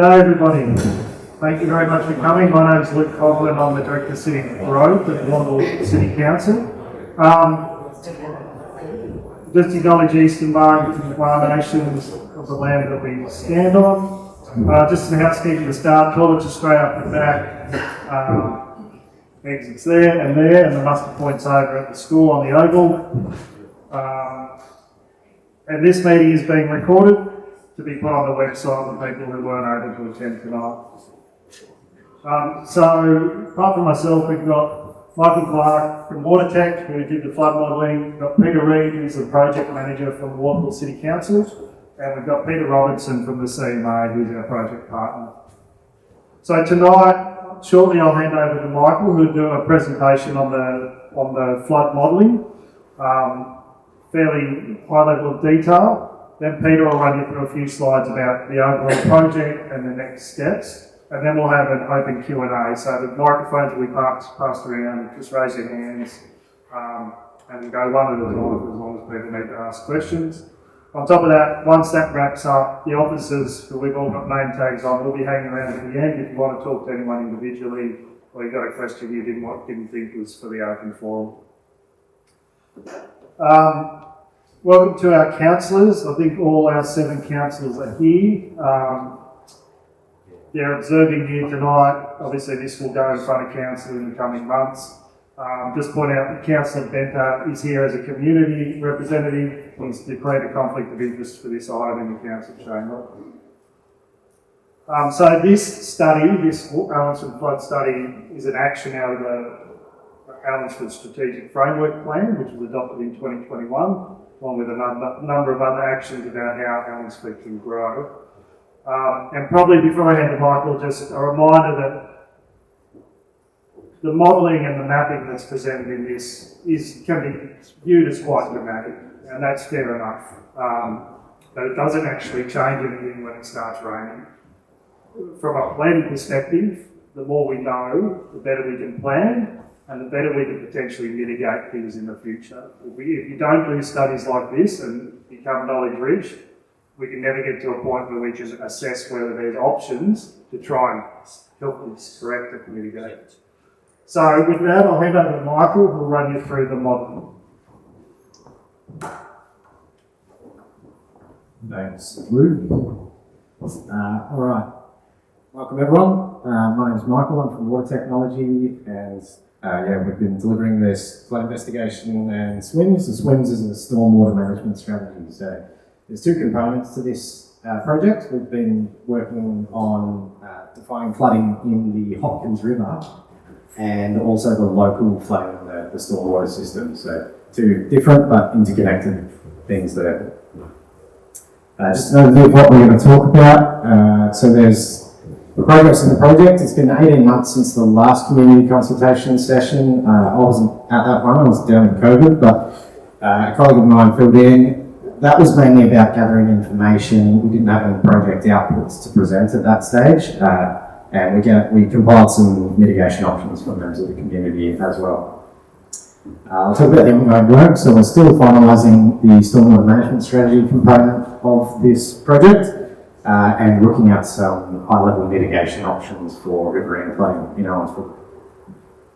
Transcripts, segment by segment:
day, everybody. Thank you very much for coming. My name is Luke Coughlin. I'm the Director of City Growth at the Wandle City Council. Just acknowledge Eastern nations of the land that we stand on. Just some housekeeping to start. Toilets are straight up the back. Exits there, and the muster point's over at the school on the oval. And this meeting is being recorded to be put on the website for people who weren't able to attend tonight. So, apart from myself, we've got Michael Clark from WaterTech, who did the flood modelling. We've got Peter Reid, who's the project manager from the Wandle City Council. And we've got Peter Robertson from the CMA, who's our project partner. So tonight, shortly I'll hand over to Michael, who'll do a presentation on the flood modelling. Fairly high level of detail. Then Peter will run you through a few slides about the overall project and the next steps. And then we'll have an open Q&A. So the microphones will be passed around. Just raise your hands and we'll go one at a time as long as people need to ask questions. On top of that, once that wraps up, the officers who we've all got name tags on will be hanging around at the end if you want to talk to anyone individually or you've got a question you didn't think was for the open forum. Welcome to our councillors. I think all our 7 councillors are here. They're observing here tonight. Obviously this will go in front of council in the coming months. Just point out that Councillor Benter is here as a community representative. He's declared a conflict of interest for this item in the council chamber. So this study, this Allansford Flood Study, is an action out of the Allansford Strategic Framework Plan, which was adopted in 2021, along with a number of other actions about how Allansford can grow. And probably before I hand to Michael, just a reminder that the modelling and the mapping that's presented in this can be viewed as quite dramatic, and that's fair enough. But it doesn't actually change anything when it starts raining. From a planning perspective, the more we know, the better we can plan, and the better we can potentially mitigate things in the future. If you don't do studies like this and become knowledge rich, we can never get to a point where we can assess whether there's options to try and help us correct it and mitigate. So with that, I'll hand over to Michael, who'll run you through the modelling. Thanks, Lou. All right. Welcome, everyone. My name is Michael. I'm from Water Technology, and we've been delivering this flood investigation and SWIMS. The SWIMS is a stormwater management strategy. So there's 2 components to this project. We've been working on defining flooding in the Hopkins River and also the local flooding in the stormwater system. So 2 different but interconnected things there. Just an overview of what we're going to talk about. So there's the progress in the project. It's been 18 months since the last community consultation session. I wasn't at that one, I was down in COVID, but a colleague of mine filled in. That was mainly about gathering information. We didn't have any project outputs to present at that stage. And we compiled some mitigation options for members of the community as well. I'll talk about the ongoing work. So we're still finalising the stormwater management strategy component of this project and looking at some high-level mitigation options for riverine flooding in Allansford.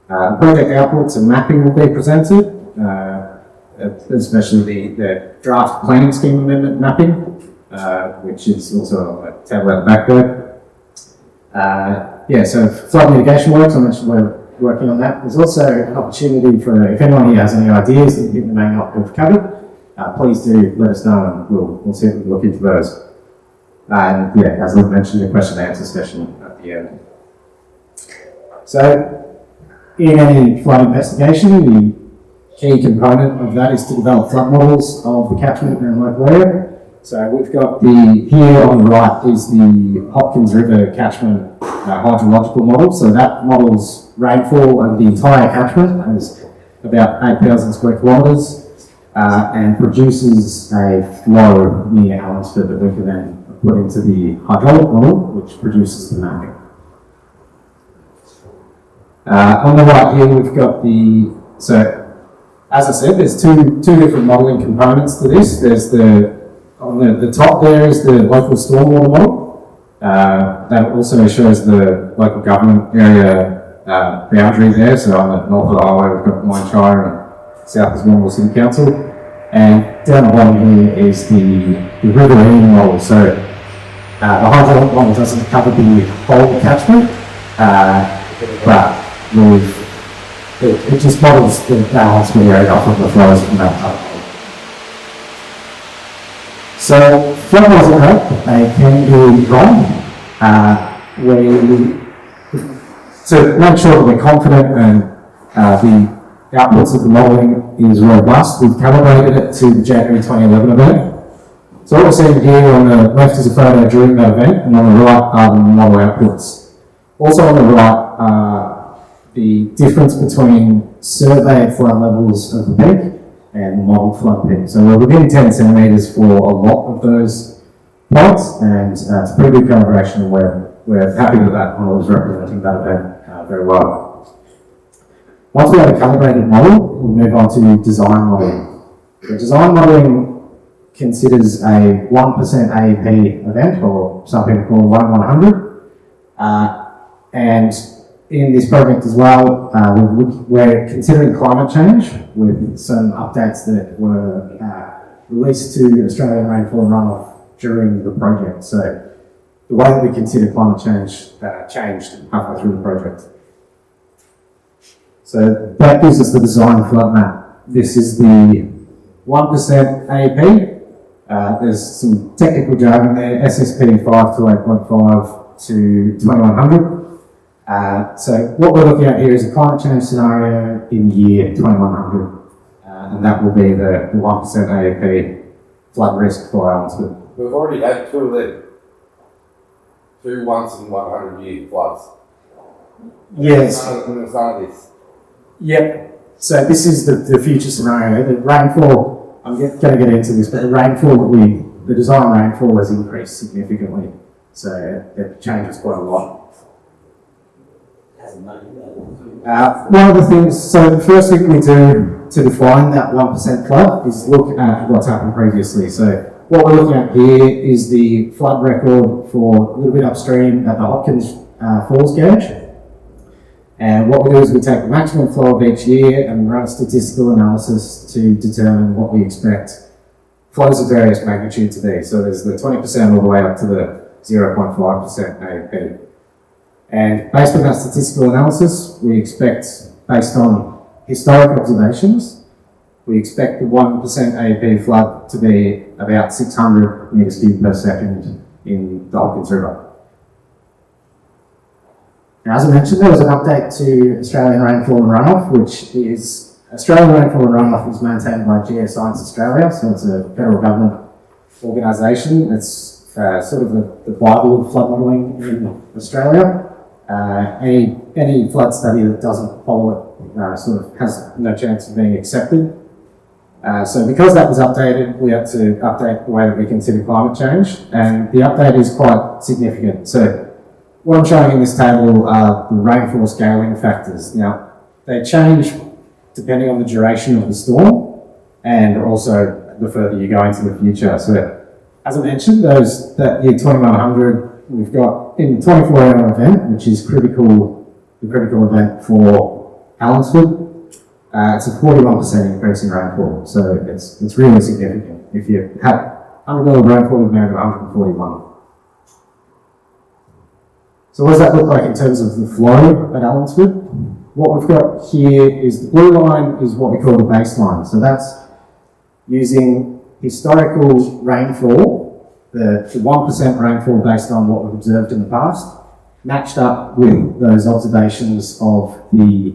Project outputs and mapping will be presented, especially the draft planning scheme amendment mapping, which is also on the table at the back there. So flood mitigation works, I mentioned we're working on that. There's also an opportunity for, if anyone here has any ideas that you think we may not have covered, please do let us know and we'll see if we can look into those. And as Luke mentioned, the question and answer session at the end. So, in any flood investigation, the key component of that is to develop flood models of the catchment and local area. So we've got here on the right is the Hopkins River catchment hydrological model. So that models rainfall over the entire catchment as about 8,000 square kilometres and produces a flow near Allansford that we can then put into the hydraulic model, which produces the mapping. On the right here, we've got as I said, there's two different modelling components to this. There's on the top there is the local stormwater model, That also shows the local government area boundary there. So on the north of the highway, we've got Mine Shire and south is Warrnambool City Council. And down the bottom here is the riverine model. So the hydraulic model doesn't cover the whole catchment, but it just models the balance area off of the flows from that type. So flood wasn't help, they can be wrong. To make sure that we're confident and the outputs of the modelling is robust, we've calibrated it to the January 2011 event. So what we're seeing here on the left is a photo during that event, and on the right are the model outputs. Also on the right the difference between surveyed flood levels of the peak and the model flood peak. So we're within 10 centimetres for a lot of those points, and it's a pretty good calibration, and we're happy that that model is representing that event very well. Once we have a calibrated model, we move on to design modelling. The design modelling considers a 1% AEP event, or some people call 1/100, and in this project as well, we're considering climate change with some updates that were released to Australian rainfall and runoff during the project. So the way that we consider climate change changed halfway through the project. So that gives us the design flood map. This is the 1% AEP. There's some technical jargon there, SSP 5 to 8.5 to 2100. So what we're looking at here is a climate change scenario in the year 2100, and that will be the 1% AEP flood risk for Allansford. We've already had two of them. 2 once in 100 year floods. Yes. And there's none of this. Yep. So this is the future scenario. The rainfall, I'm going to get into this, but the rainfall the design rainfall has increased significantly. So it changes quite a lot. One of the things, so the first thing we do to define that 1% flood is look at what's happened previously. So what we're looking at here is the flood record for a little bit upstream at the Hopkins Falls gauge. And what we do is we take the maximum flow of each year and run a statistical analysis to determine what we expect flows of various magnitude to be. So there's the 20% all the way up to the 0.5% AEP. And based on that statistical analysis, we expect, based on historic observations, we expect the 1% AEP flood to be about 600 metres cubed per second in the Hopkins River. Now, as I mentioned, there was an update to Australian Rainfall and Runoff, which is, Australian Rainfall and Runoff is maintained by Geoscience Australia, so it's a federal government organisation. It's sort of the Bible of flood modelling in Australia. Any flood study that doesn't follow it sort of has no chance of being accepted. So because that was updated, we had to update the way that we consider climate change, and the update is quite significant. So what I'm showing in this table are the rainfall scaling factors. Now, they change depending on the duration of the storm and also the further you go into the future. So as I mentioned, that year 2100, we've got in the 24-hour event, which is the critical event for Allansford. It's a 41% increase in rainfall, so it's really significant. If you had 100 mil of rainfall, you've now got 141. So what does that look like in terms of the flow at Allansford? What we've got here is the blue line is what we call the baseline. So that's using historical rainfall, the 1% rainfall based on what we've observed in the past, matched up with those observations of the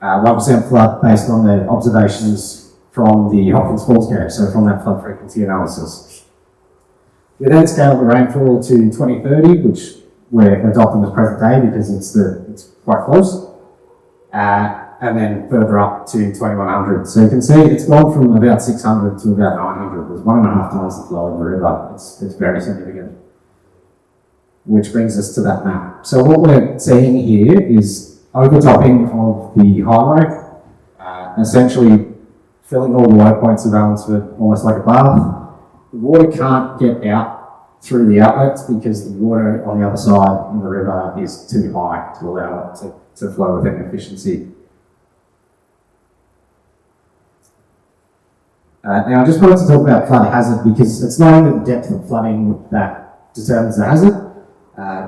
1% flood based on the observations from the Hopkins Falls gauge, so from that flood frequency analysis. We then scaled the rainfall to 2030, which we're adopting as present day because it's quite close, and then further up to 2100. So you can see it's gone from about 600 to about 900. There's 1.5 times the flow in the river. It's very significant, which brings us to that map. So what we're seeing here is overtopping of the highway, essentially filling all the low points of Allansford almost like a bath. The water can't get out through the outlets because the water on the other side in the river is too high to allow it to flow with any efficiency. Now I just wanted to talk about flood hazard because it's not only the depth of flooding that determines the hazard.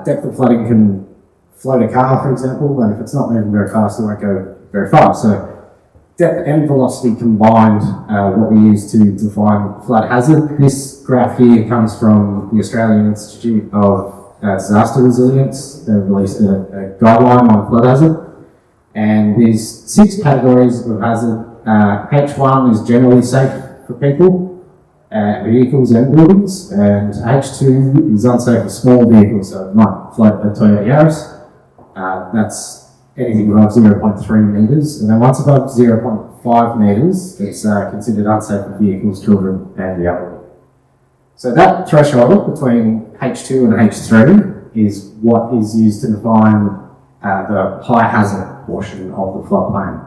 Depth of flooding can float a car, for example, but if it's not moving very fast, it won't go very far. So depth and velocity combined, what we use to define flood hazard. This graph here comes from the Australian Institute of Disaster Resilience. They've released a guideline on flood hazard. And there's 6 categories of hazard. H1 is generally safe for people, vehicles and buildings, and H2 is unsafe for small vehicles, so it might float a Toyota Yaris. That's anything above 0.3 metres, and then once above 0.5 metres, it's considered unsafe for vehicles, children, and the elderly. So that threshold between H2 and H3 is what is used to define the high hazard portion of the floodplain.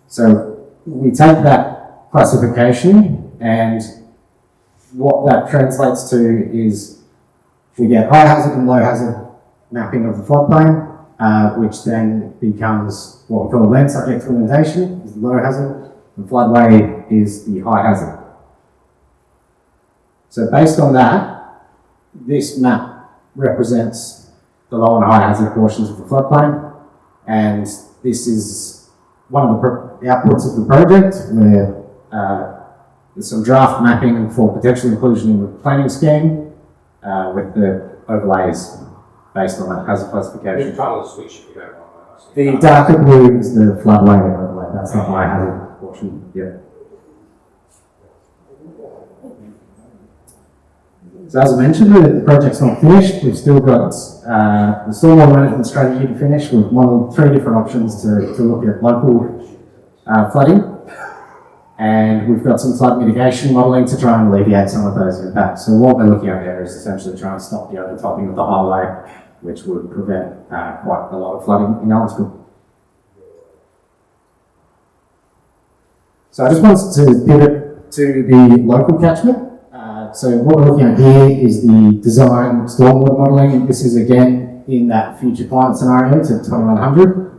So we take that classification, and what that translates to is we get high hazard and low hazard mapping of the floodplain, which then becomes what we call land subject to inundation, is the low hazard, and floodway is the high hazard. So based on that, this map represents the low and high hazard portions of the floodplain, and this is one of the outputs of the project where there's some draft mapping for potential inclusion in the planning scheme with the overlays based on that hazard classification. Which colour switch if you don't mind asking? The darker blue is the floodway overlay, that's the high hazard portion, yeah. So as I mentioned, the project's not finished. We've still got the stormwater management strategy to finish. We've modelled 3 different options to look at local flooding. And we've got some flood mitigation modelling to try and alleviate some of those impacts. So what we're looking at there is essentially trying to stop the overtopping of the highway, which would prevent quite a lot of flooding in Allansford. So I just wanted to pivot to the local catchment. So what we're looking at here is the design stormwater modelling. This is again in that future climate scenario to 2100.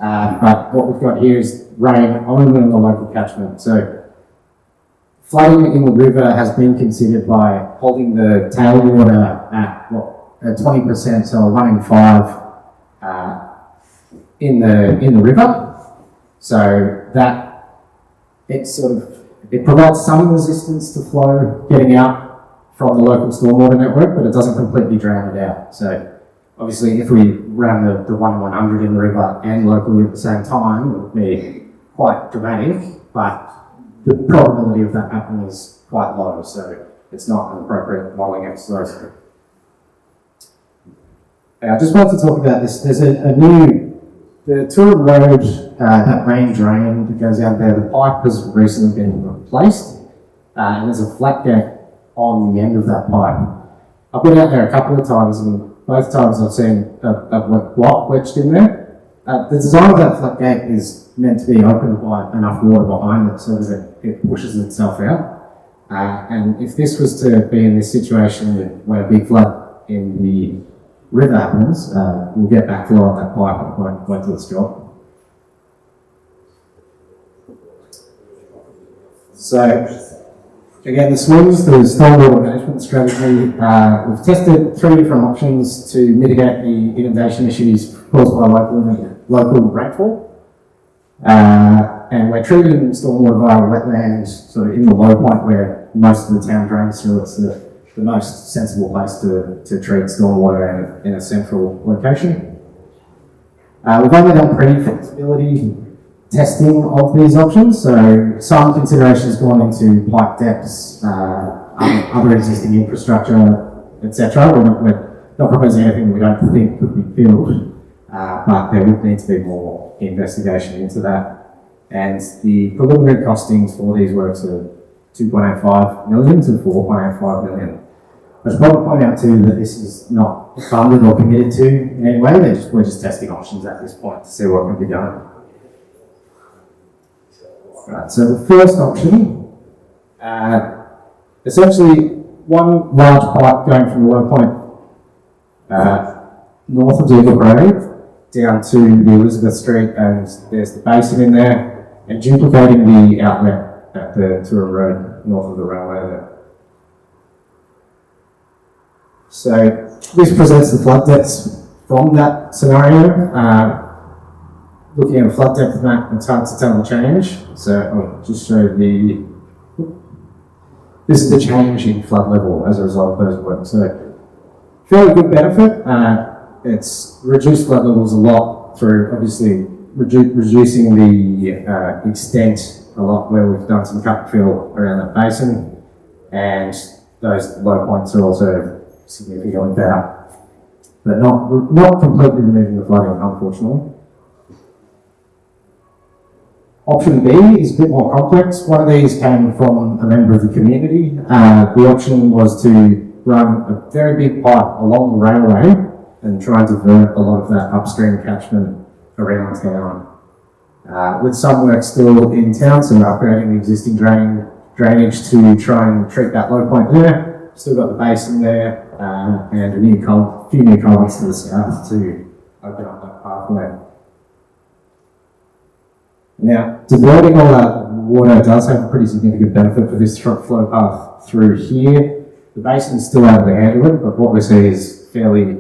But what we've got here is rain only in the local catchment. So flooding in the river has been considered by holding the tailwater at 20%, so 1 in 5 in the river. So that it provides some resistance to flow getting out from the local stormwater network, but it doesn't completely drown it out. So obviously, if we ran the 1 in 100 in the river and locally at the same time, it would be quite dramatic, but the probability of that happening is quite low, so it's not an appropriate modelling exercise. I just wanted to talk about this. There's the Tour Road, that main drain that goes out there, the pipe has recently been replaced, and there's a flat gate on the end of that pipe. I've been out there a couple of times, and both times I've seen a block wedged in there. The design of that flat gate is meant to be opened by enough water behind it so that it pushes itself out. And if this was to be in this situation where a big flood in the river happens, we'll get backflow on that pipe and it won't do its job. So, again, the SWIMS, the stormwater management strategy, we've tested 3 different options to mitigate the inundation issues caused by local rainfall. And we're treating stormwater via wetlands sort of in the low point where most of the town drains through. It's the most sensible place to treat stormwater in a central location. We've only done pre-feasibility testing of these options, so some consideration has gone into pipe depths, other existing infrastructure, etc. We're not proposing anything we don't think could be filled, but there would need to be more investigation into that. And the preliminary costings for these works are 2.85 million to 4.85 million. I should probably point out too that this is not funded or committed to in any way. We're just testing options at this point to see what can be done. Right, so the first option, essentially one large pipe going from the low point north of the Grave down to the Elizabeth Street, and there's the basin in there, and duplicating the outlet at the Tour Road north of the railway there. So this presents the flood depths from that scenario. Looking at a flood depth map, it's hard to tell the change. So I'll just show this is the change in flood level as a result of those works. So fairly good benefit. It's reduced flood levels a lot through obviously reducing the extent a lot where we've done some cut and fill around that basin, and those low points are also significantly better, but not completely removing the flooding, unfortunately. Option B is a bit more complex. One of these came from a member of the community. The option was to run a very big pipe along the railway and try and divert a lot of that upstream catchment around town. With some work still in town, so upgrading the existing drainage to try and treat that low point there. Still got the basin there, and a few new culverts to the south to open up that pathway. Now, diverting all that water does have a pretty significant benefit for this flow path through here. The basin is still able to handle it, but what we see is fairly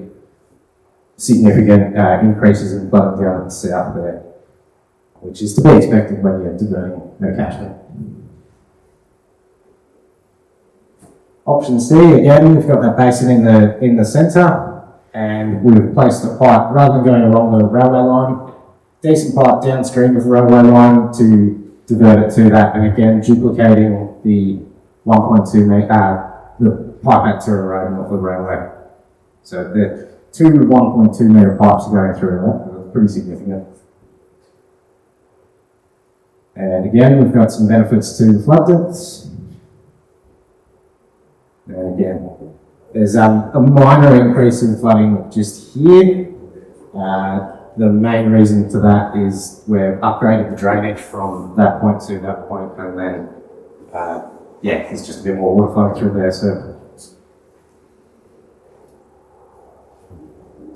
significant increases in flooding down at the south there, which is to be expected when you're diverting no catchment. Option C, again, we've got that basin in the centre, and we've placed a pipe, rather than going along the railway line, decent pipe downstream of the railway line to divert it to that, and again, duplicating the 1.2 metre, the pipe at Tour Road north of the railway. So the two 1.2 metre pipes are going through that, that's pretty significant. And again, we've got some benefits to the flood depths. And again, there's a minor increase in flooding just here. The main reason for that is we're upgrading the drainage from that point to that point, and then, there's just a bit more water flowing through there. So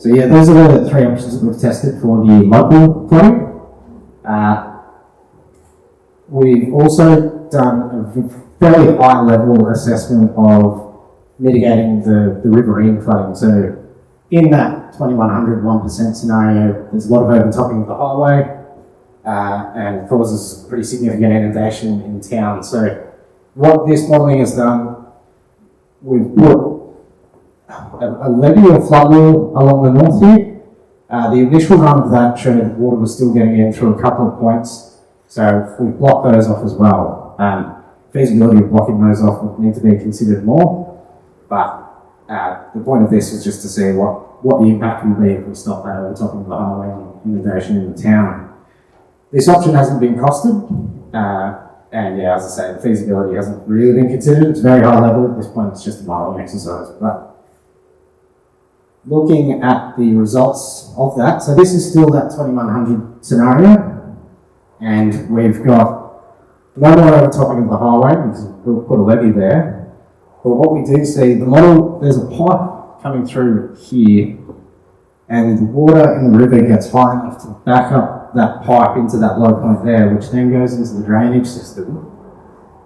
yeah, those are the three options that we've tested for the local flooding. We've also done a fairly high level assessment of mitigating the riverine flooding. So in that 2100 1% scenario, there's a lot of overtopping of the highway and causes pretty significant inundation in town. So what this modelling has done, we've put a levee or flood wall along the north here. The initial run of that showed water was still getting in through a couple of points. So we blocked those off as well. Feasibility of blocking those off would need to be considered more, but the point of this was just to see what the impact would be if we stopped that overtopping of the highway and inundation in the town. This option hasn't been costed, and yeah, as I say, the feasibility hasn't really been considered. It's very high level at this point, it's just a modelling exercise. But looking at the results of that, so this is still that 2100 scenario, and we've got no more overtopping of the highway because we'll put a levee there. But what we do see, the model, there's a pipe coming through here, and the water in the river gets high enough to back up that pipe into that low point there, which then goes into the drainage system,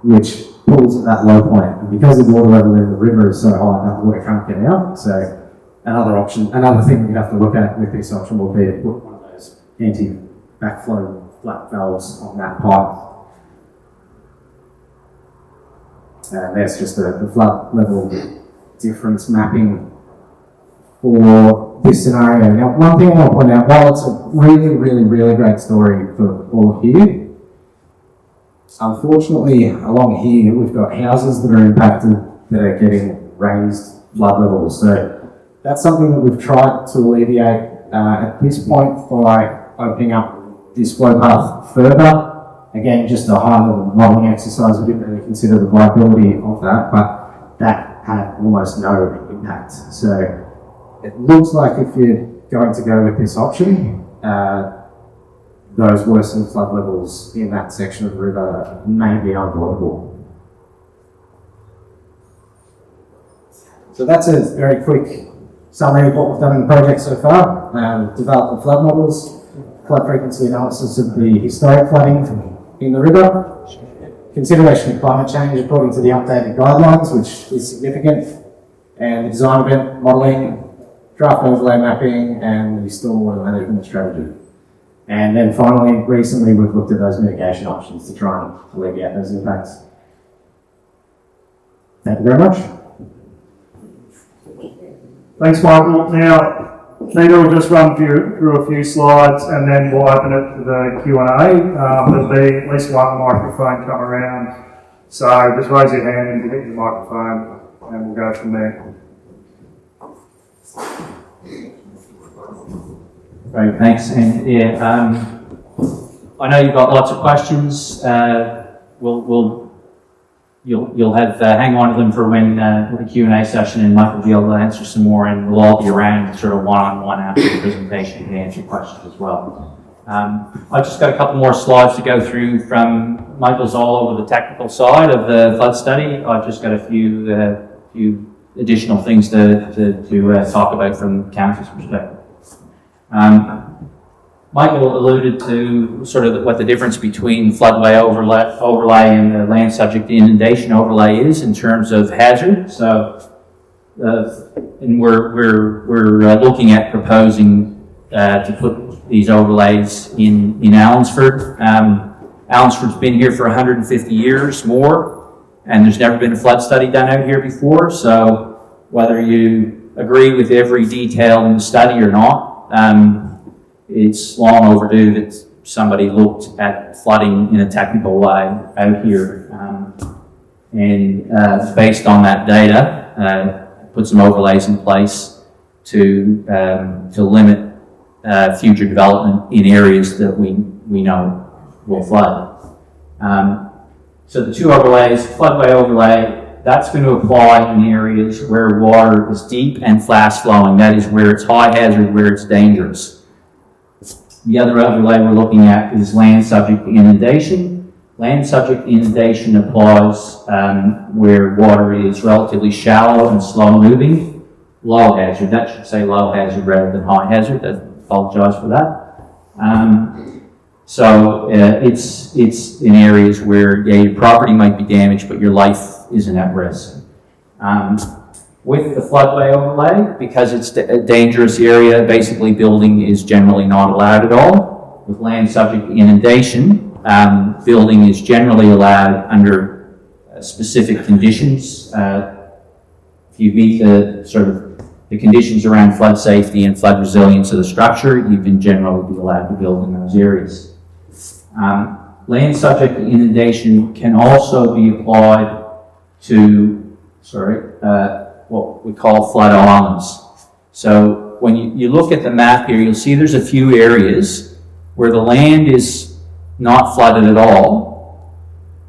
which pulls at that low point. And because the water level in the river is so high, that water can't get out. So another thing we'd have to look at with this option will be to put one of those anti-backflow flat valves on that pipe. And there's just the flood level difference mapping for this scenario. Now, one thing I want to point out, while it's a really, really, really great story for all of here, unfortunately, along here, we've got houses that are impacted that are getting raised flood levels. So that's something that we've tried to alleviate at this point by opening up this flow path further. Again, just a high level modelling exercise. We didn't really consider the viability of that, but that had almost no impact. So it looks like if you're going to go with this option, those worsened flood levels in that section of the river may be unavoidable. So that's a very quick summary of what we've done in the project so far. Developed the flood models, flood frequency analysis of the historic flooding in the river, consideration of climate change according to the updated guidelines, which is significant, and design event modelling, draft overlay mapping, and the stormwater management strategy. And then finally, recently we've looked at those mitigation options to try and alleviate those impacts. Thank you very much. Thanks, Michael. Now, Peter will just run through a few slides and then we'll open it to the Q&A. There'll be at least one microphone come around. So just raise your hand and hit the microphone and we'll go from there. Great, thanks. And yeah, I know you've got lots of questions. You'll have hang on to them for when the Q&A session, and Michael will be able to answer some more, and we'll all be around sort of one-on-one after the presentation to answer questions as well. I've just got a couple more slides to go through from Michael's all over the technical side of the flood study. I've just got a few additional things to talk about from the council's perspective. Michael alluded to sort of what the difference between floodway overlay and the land subject to inundation overlay is in terms of hazard. So, and we're looking at proposing to put these overlays in Allansford. Allansford's been here for 150 years more, and there's never been a flood study done out here before. So, whether you agree with every detail in the study or not, it's long overdue that somebody looked at flooding in a technical way out here, and based on that data, put some overlays in place to limit future development in areas that we know will flood. So the two overlays, floodway overlay, that's going to apply in areas where water is deep and fast flowing. That is where it's high hazard, where it's dangerous. The other overlay we're looking at is land subject to inundation. Land subject to inundation applies where water is relatively shallow and slow moving. Low hazard, that should say low hazard rather than high hazard. I apologise for that. So it's in areas where your property might be damaged, but your life isn't at risk. With the floodway overlay, because it's a dangerous area, basically building is generally not allowed at all. With land subject to inundation, building is generally allowed under specific conditions. If you meet the conditions around flood safety and flood resilience of the structure, you can generally be allowed to build in those areas. Land subject to inundation can also be applied to, what we call flood islands. So when you look at the map here, you'll see there's a few areas where the land is not flooded at all,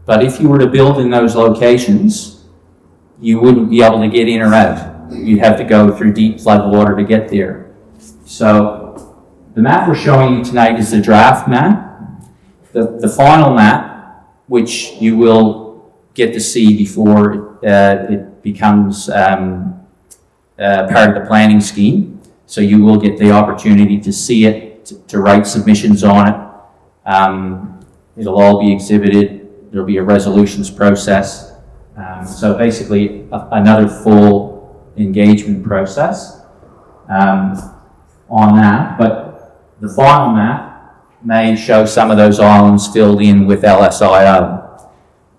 but if you were to build in those locations, you wouldn't be able to get in or out. You'd have to go through deep flood water to get there. So the map we're showing you tonight is the draft map. The final map, which you will get to see before it becomes part of the planning scheme. So you will get the opportunity to see it, to write submissions on it. It'll all be exhibited. There'll be a resolutions process. So basically another full engagement process on that. But the final map may show some of those islands filled in with LSIO.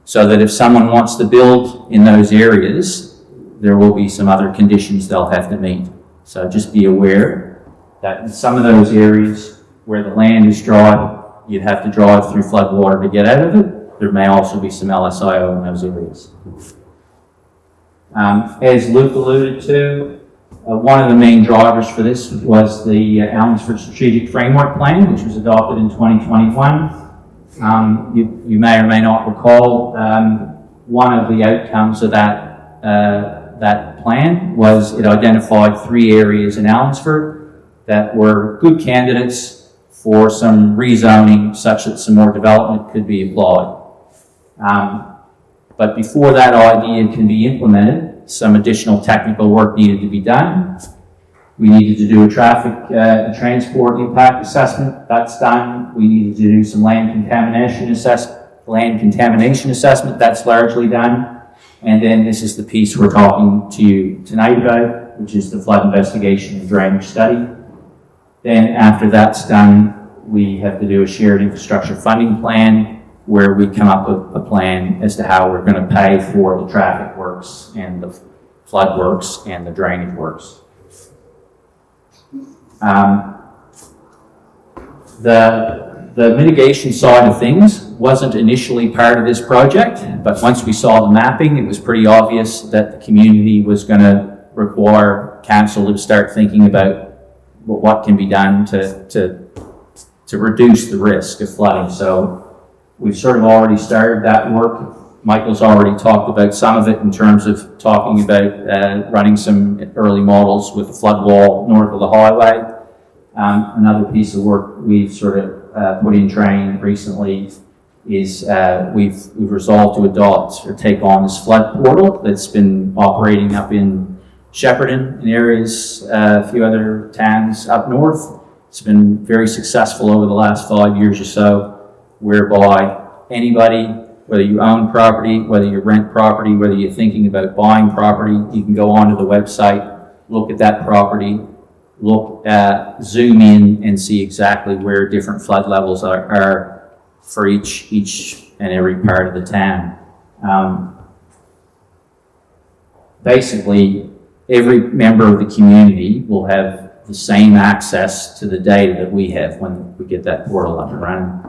So that if someone wants to build in those areas, there will be some other conditions they'll have to meet. So just be aware that in some of those areas where the land is dry, you'd have to drive through flood water to get out of it. There may also be some LSIO in those areas. As Luke alluded to, one of the main drivers for this was the Allansford Strategic Framework Plan, which was adopted in 2021. You may or may not recall, one of the outcomes of that plan was it identified 3 areas in Allansford that were good candidates for some rezoning such that some more development could be applied. But before that idea can be implemented, some additional technical work needed to be done. We needed to do a traffic transport impact assessment. That's done. We needed to do some land contamination assessment. That's largely done. And then this is the piece we're talking to you tonight about, which is the flood investigation and drainage study. Then after that's done, we have to do a shared infrastructure funding plan where we come up with a plan as to how we're going to pay for the traffic works and the flood works and the drainage works. The mitigation side of things wasn't initially part of this project, but once we saw the mapping, it was pretty obvious that the community was going to require council to start thinking about what can be done to reduce the risk of flooding. So we've sort of already started that work. Michael's already talked about some of it in terms of talking about running some early models with the flood wall north of the highway. Another piece of work we've sort of put in train recently is we've resolved to adopt or take on this flood portal that's been operating up in Shepparton in areas, a few other towns up north. It's been very successful over the last 5 years or so, whereby anybody, whether you own property, whether you rent property, whether you're thinking about buying property, you can go onto the website, look at that property, zoom in and see exactly where different flood levels are for each and every part of the town. Basically, every member of the community will have the same access to the data that we have when we get that portal up and running.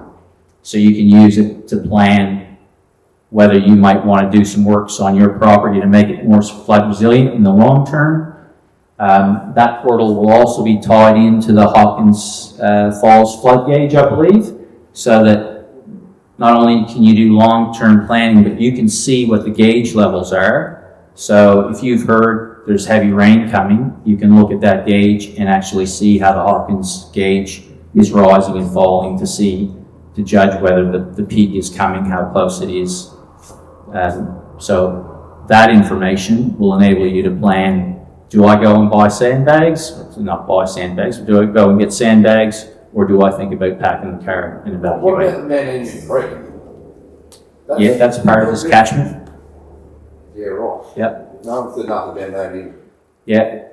So you can use it to plan whether you might want to do some works on your property to make it more flood resilient in the long term. That portal will also be tied into the Hopkins Falls flood gauge, I believe, so that not only can you do long-term planning, but you can see what the gauge levels are. So if you've heard there's heavy rain coming, you can look at that gauge and actually see how the Hopkins gauge is rising and falling to judge whether the peak is coming, how close it is. So that information will enable you to plan, do I go and buy sandbags? Not buy sandbags, but do I go and get sandbags? Or do I think about packing the car and What evacuating? about the Man Engine Creek? Yeah, that's part of this catchment. Yeah, right. Yep. No one said nothing about Man Engine. Yeah.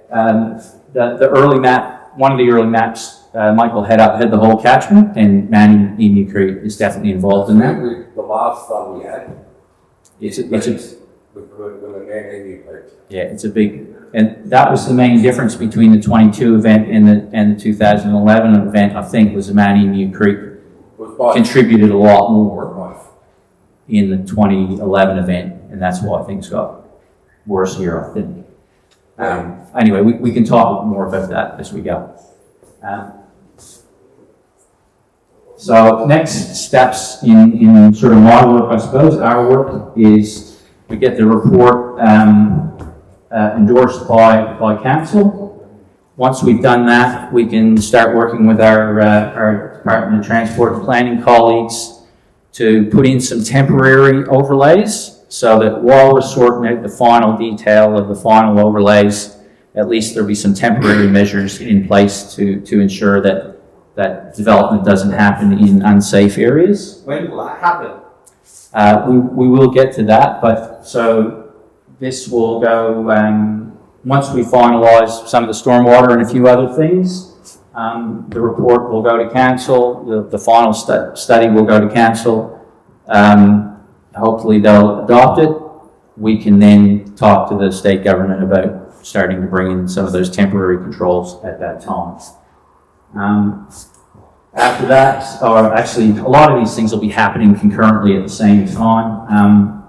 The early map, one of the early maps, Michael had the whole catchment, and Manning Emu Creek is definitely involved in that. The last fund we had. It's a With the Man Engine Creek. Yeah, it's a big, and that was the main difference between the 22 event and the 2011 event. I think was the Emu Creek contributed a lot more in the 2011 event, and that's why things got worse here, I think. Anyway, we can talk more about that as we go. So next steps in sort of my work, I suppose, our work is we get the report endorsed by council. Once we've done that, we can start working with our Department of Transport and Planning colleagues to put in some temporary overlays so that while we're sorting out the final detail of the final overlays, at least there'll be some temporary measures in place to ensure that development doesn't happen in unsafe areas. When will that happen? We will get to that, but so this will go, once we finalise some of the stormwater and a few other things, the report will go to council, the final study will go to council, hopefully they'll adopt it. We can then talk to the state government about starting to bring in some of those temporary controls at that time. After that, or actually a lot of these things will be happening concurrently at the same time.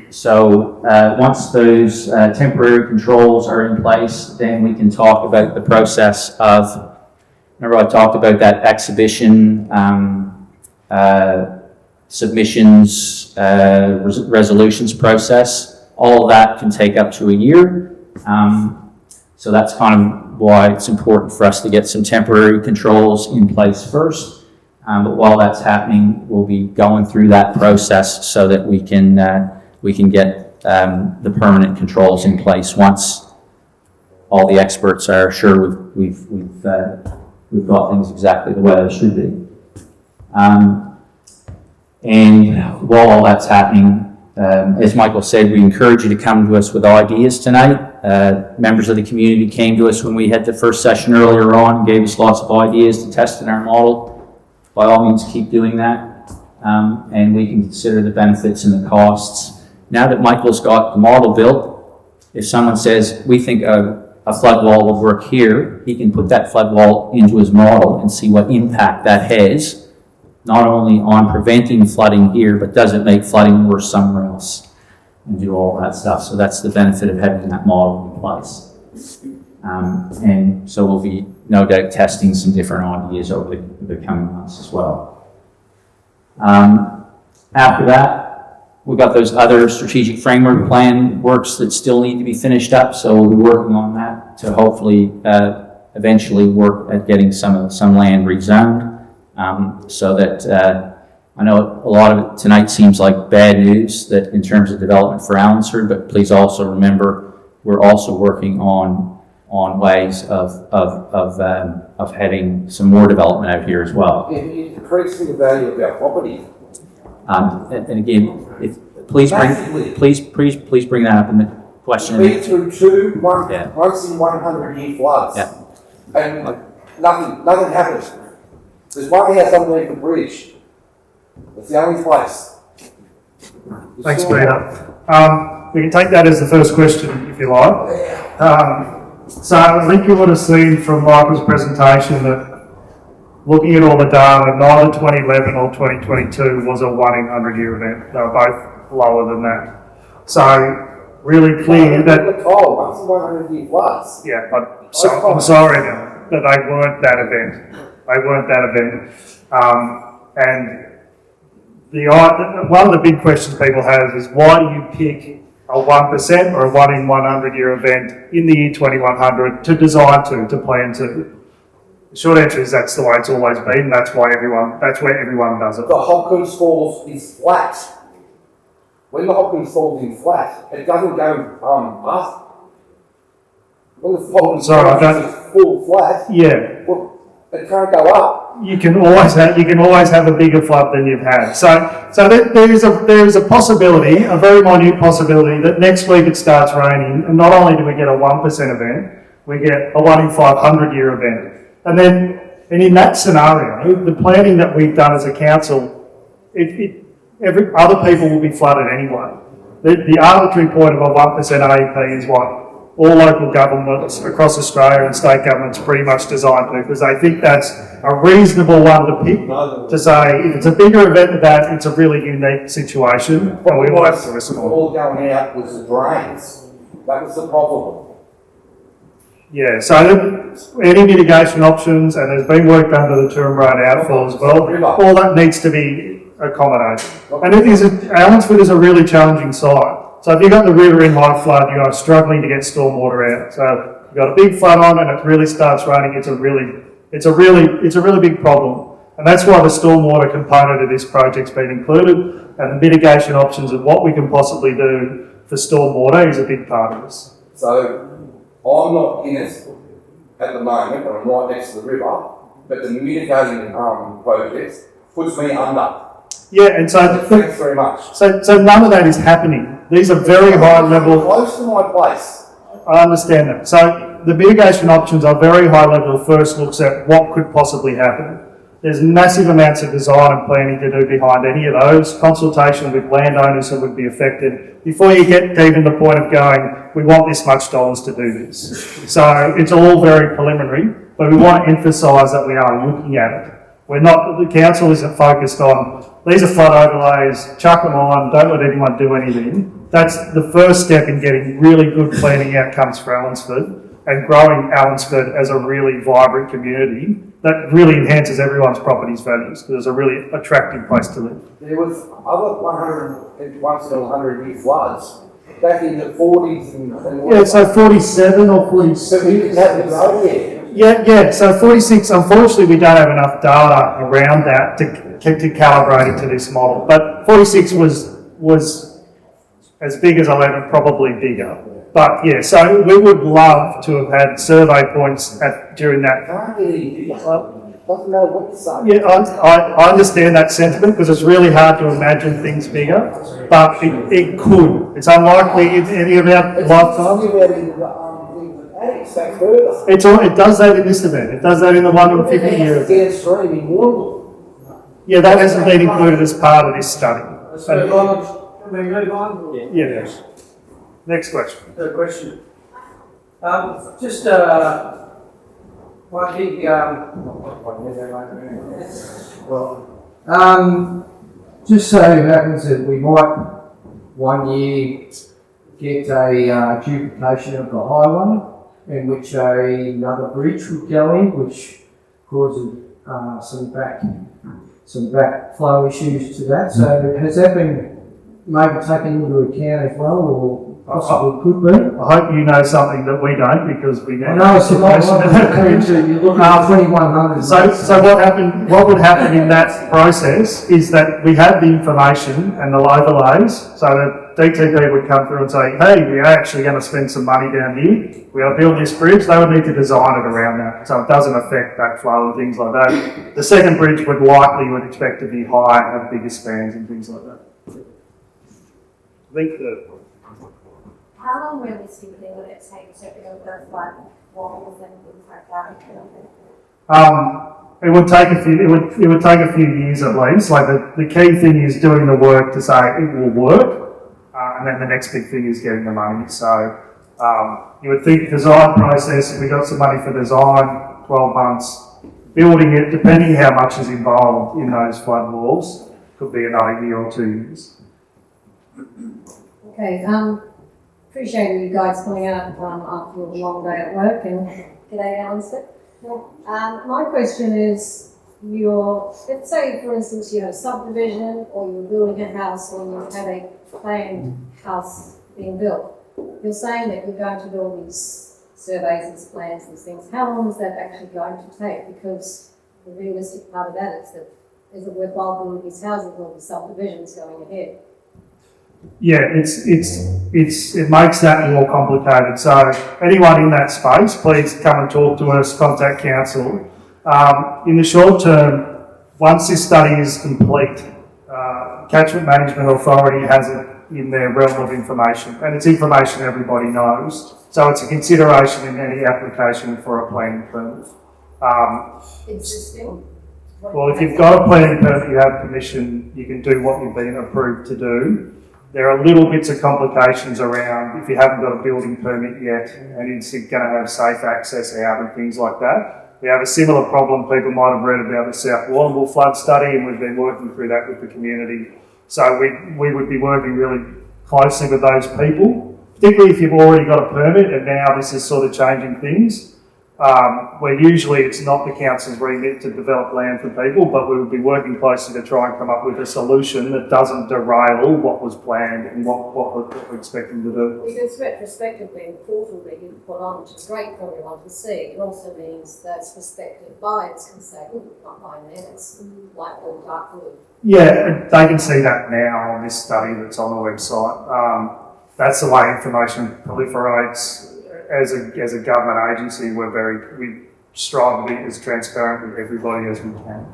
So once those temporary controls are in place, then we can talk about the process of, remember I talked about that exhibition, submissions, resolutions process. All of that can take up to a year. So that's kind of why it's important for us to get some temporary controls in place first. But while that's happening, we'll be going through that process so that we can get the permanent controls in place once all the experts are sure we've got things exactly the way they should be. And while all that's happening, as Michael said, we encourage you to come to us with ideas tonight. Members of the community came to us when we had the first session earlier on and gave us lots of ideas to test in our model. By all means, keep doing that, and we can consider the benefits and the costs. Now that Michael's got the model built, if someone says, we think a flood wall will work here, he can put that flood wall into his model and see what impact that has, not only on preventing flooding here, but does it make flooding worse somewhere else, and do all that stuff. So that's the benefit of having that model in place. And so we'll be no doubt testing some different ideas over the coming months as well. After that, we've got those other strategic framework plan works that still need to be finished up, so we'll be working on that to hopefully eventually work at getting some land rezoned, so that I know a lot of it tonight seems like bad news that in terms of development for Allansford, but please also remember we're also working on ways of having some more development out here as well. Increasing the value of our property. And again, please bring that up in the question. We've been through once in 100-year floods, and nothing happened. There's one house underneath the bridge. It's the only place. Thanks, Peter. We can take that as the first question, if you like. So I think you would have seen from Michael's presentation that looking at all the data, neither 2011 or 2022 was a 1 in 100-year event. They were both lower than that. So really clear that... once in 100-year floods. Yeah, but I'm sorry that they weren't that event. They weren't that event. And one of the big questions people have is why do you pick a 1% or a 1 in 100-year event in the year 2100 to design to plan to? The short answer is that's the way it's always been. That's where everyone does it. The Hopkins Falls is flat. When the Hopkins Falls is flat, it doesn't go up. When the Hopkins Falls is full flat, well, it can't go up. You can always have a bigger flood than you've had. So there is a possibility, a very minute possibility, that next week it starts raining, and not only do we get a 1% event, we get a 1 in 500-year event. And in that scenario, the planning that we've done as a council, other people will be flooded anyway. The arbitrary point of a 1% AEP is what all local governments across Australia and state governments pretty much designed to, because they think that's a reasonable one to pick, to say if it's a bigger event than that, it's a really unique situation, and we all have to respond. All going out was the drains. That was the problem. Yeah, so any mitigation options, and there's been work done to the Toowoomba Road outfall as well, all that needs to be accommodated. And Allansford is a really challenging site. So if you've got the river in high flood, you are struggling to get stormwater out. So you've got a big flood on and it really starts raining, it's a really big problem. And that's why the stormwater component of this project's been included, and the mitigation options of what we can possibly do for stormwater is a big part of this. So I'm not in it at the moment, but I'm right next to the river, but the mitigating projects puts me under. Yeah, and so thanks very much. So none of that is happening. These are very high level. Close to my place. I understand that. So the mitigation options are very high level. First looks at what could possibly happen. There's massive amounts of design and planning to do behind any of those. Consultation with landowners who would be affected before you get to even the point of going, we want this much dollars to do this. So it's all very preliminary, but we want to emphasise that we are looking at it. The council isn't focused on, these are flood overlays, chuck them on, don't let anyone do anything. That's the first step in getting really good planning outcomes for Allansford and growing Allansford as a really vibrant community that really enhances everyone's property's values because it's a really attractive place to live. There was other 100-year floods back in the 40s and so 47 or 46. we didn't have it over there. Yeah, so 46, unfortunately we don't have enough data around that to calibrate it to this model. But 46 was as big as 11, probably bigger. But yeah, so we would love to have had survey points during that. Doesn't matter what you say. Yeah, I understand that sentiment because it's really hard to imagine things bigger, but it could. It's unlikely in any of our lifetimes. It does that in this event. It does that in the 150 years. Yeah, that hasn't been included as part of this study. Yeah. Next question. Third question. Just one big, just so happens that we might 1 year get a duplication of the highway in which another bridge would go in, which causes some backflow issues to that. So has that been maybe taken into account as well, or possibly could be? I hope you know something that we don't, because we I know it's a lot you're looking at 2100. So what would happen in that process is that we have the information and the overlays, so that DTP would come through and say, hey, we are actually going to spend some money down here, we are building this bridge. They would need to design it around that, so it doesn't affect backflow and things like that. The second bridge would expect to be high, have bigger spans and things like that. I think how long realistically would it take to build the flood walls and things like that? It would take a few years at least. Like the key thing is doing the work to say it will work, and then the next big thing is getting the money. So you would think design process. If we got some money for design, 12 months. Building it, depending how much is involved in those flood walls, could be another year or 2 years. Okay, appreciate you guys coming out after a long day at work, and g'day Allansford. My question is, let's say for instance you have a subdivision, or you're building a house, or you have a planned house being built. You're saying that you're going to do all these surveys, these plans, these things. How long is that actually going to take? Because the realistic part of that is that is it worthwhile building these houses or these subdivisions going ahead? Yeah, it makes that more complicated. So anyone in that space, please come and talk to us, contact council. In the short term, once this study is complete, Catchment Management Authority has it in their realm of information, and it's information everybody knows. So it's a consideration in any application for a planning permit. Existing? Well, if you've got a planning permit, you have permission, you can do what you've been approved to do. There are little bits of complications around if you haven't got a building permit yet and it's going to have safe access out and things like that. We have a similar problem, people might have read about the Allansford Flood Study, and we've been working through that with the community. So we would be working really closely with those people, particularly if you've already got a permit and now this is sort of changing things. Where usually it's not the council's remit to develop land for people, but we would be working closely to try and come up with a solution that doesn't derail what was planned and what we're expecting to do. Because retrospectively, the portal that you put on, which is great for everyone to see, it also means that prospective buyers can say, oh, not buying there, it's light blue, dark blue. Yeah, they can see that now on this study that's on the website. That's the way information proliferates. As a government agency, we strive to be as transparent with everybody as we can.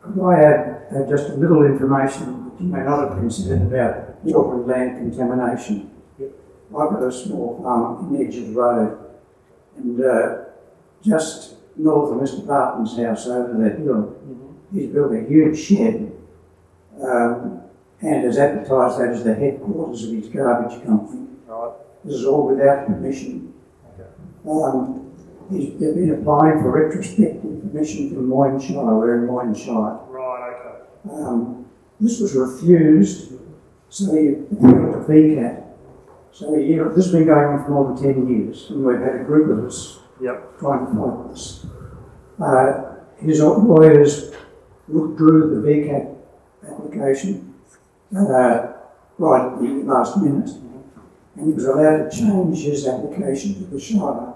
Could I add just a little information that you may not have considered about children land contamination? I've got a small farm in Edges Road, and just north of Mr. Barton's house over that hill, he's built a huge shed and has advertised that as the headquarters of his garbage company. This is all without permission. They've been applying for retrospective permission from Moyne-Shire. We're in Moyne-Shire. Right, okay. This was refused, so he appealed to VCAT. So this has been going on for more than 10 years, and we've had a group of us trying to fight this. His lawyers withdrew the VCAT application right at the last minute, and he was allowed to change his application to the Shire.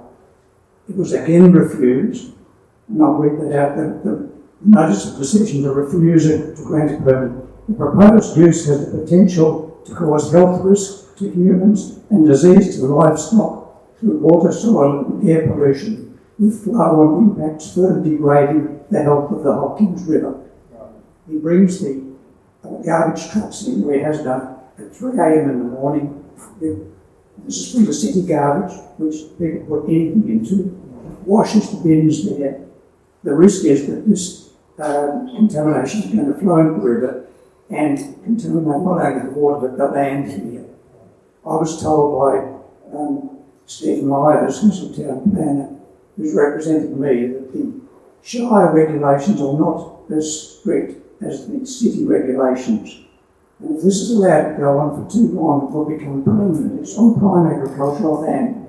It was again refused, and I'll read that out. The notice of decision to refuse it to grant a permit The proposed use has the potential to cause health risks to humans and disease to livestock through water, soil and air pollution, with flow-on impacts further degrading the health of the Hopkins River. He brings the garbage trucks in, where he has done at 3 a.m. in the morning. This is from the city garbage, which people put anything into, washes the bins there. The risk is that this contamination is going to flow into the river and contaminate not only the water but the land here. I was told by Stephen Myers, who's a town planner, who's representing me, that the Shire regulations are not as strict as the city regulations. And if this is allowed to go on for too long, it will become permanent. It's on prime agricultural land.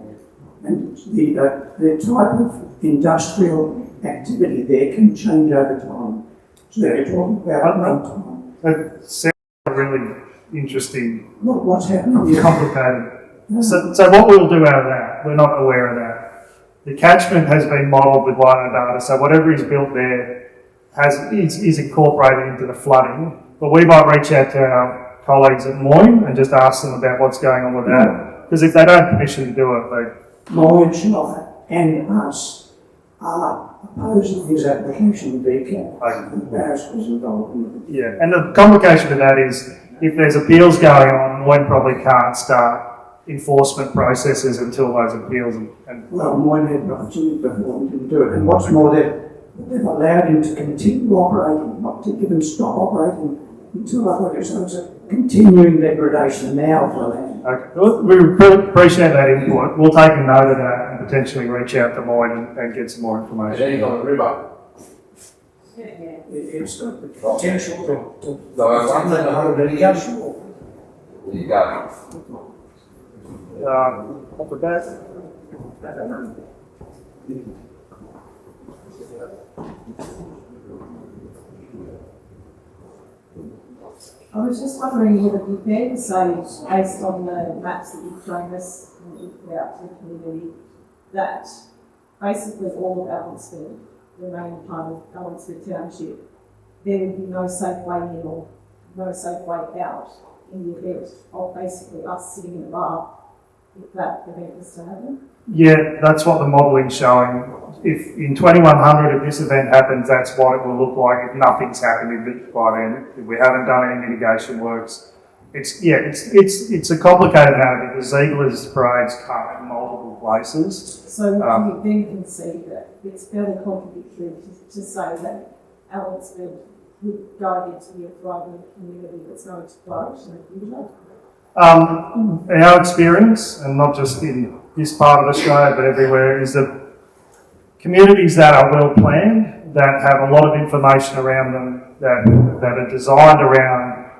And the type of industrial activity there can change over time. So they're talking about it on time. That sounds really interesting, What's happening here? complicated. Yeah. So what we'll do out of that, we're not aware of that. The catchment has been modelled with lino data, so whatever is built there is incorporated into the flooding. But we might reach out to our colleagues at Moyne and just ask them about what's going on with that. Because if they don't have permission to do it, Moyne, Shire and us are opposing his application to VCAT. The barristers involved in it. yeah. And the complication with that is if there's appeals going on, Moyne probably can't start enforcement processes until those appeals and Well, Moyne had the opportunity before and didn't do it. And what's more, they've allowed him to continue operating, not to give him stop operating until I so it's a continuing degradation now for land. okay. Well, we really appreciate that input. We'll take a note of that and potentially reach out to Moyne and get some more And information. then he's on the river. It's got the potential to So I'm saying 100 million. sure. There you go. What with that? I was just wondering, would it be fair to say, based on the maps that you've shown us and you've put out to the community, that basically all of Allansford, the main part of Allansford Township, there would be no safe way in or no safe way out in the event of basically us sitting in a bar if that event was to happen? Yeah, that's what the modelling's showing. If in 2100, if this event happens, that's what it will look like if nothing's happened by then. If we haven't done any mitigation works, it's a complicated matter because Ziegler's parades come in multiple places. So you then concede that it's fairly contradictory to say that Allansford would go into be a thriving community that's going to flourish in the future. Our experience, and not just in this part of Australia but everywhere, is that communities that are well planned, that have a lot of information around them, that are designed around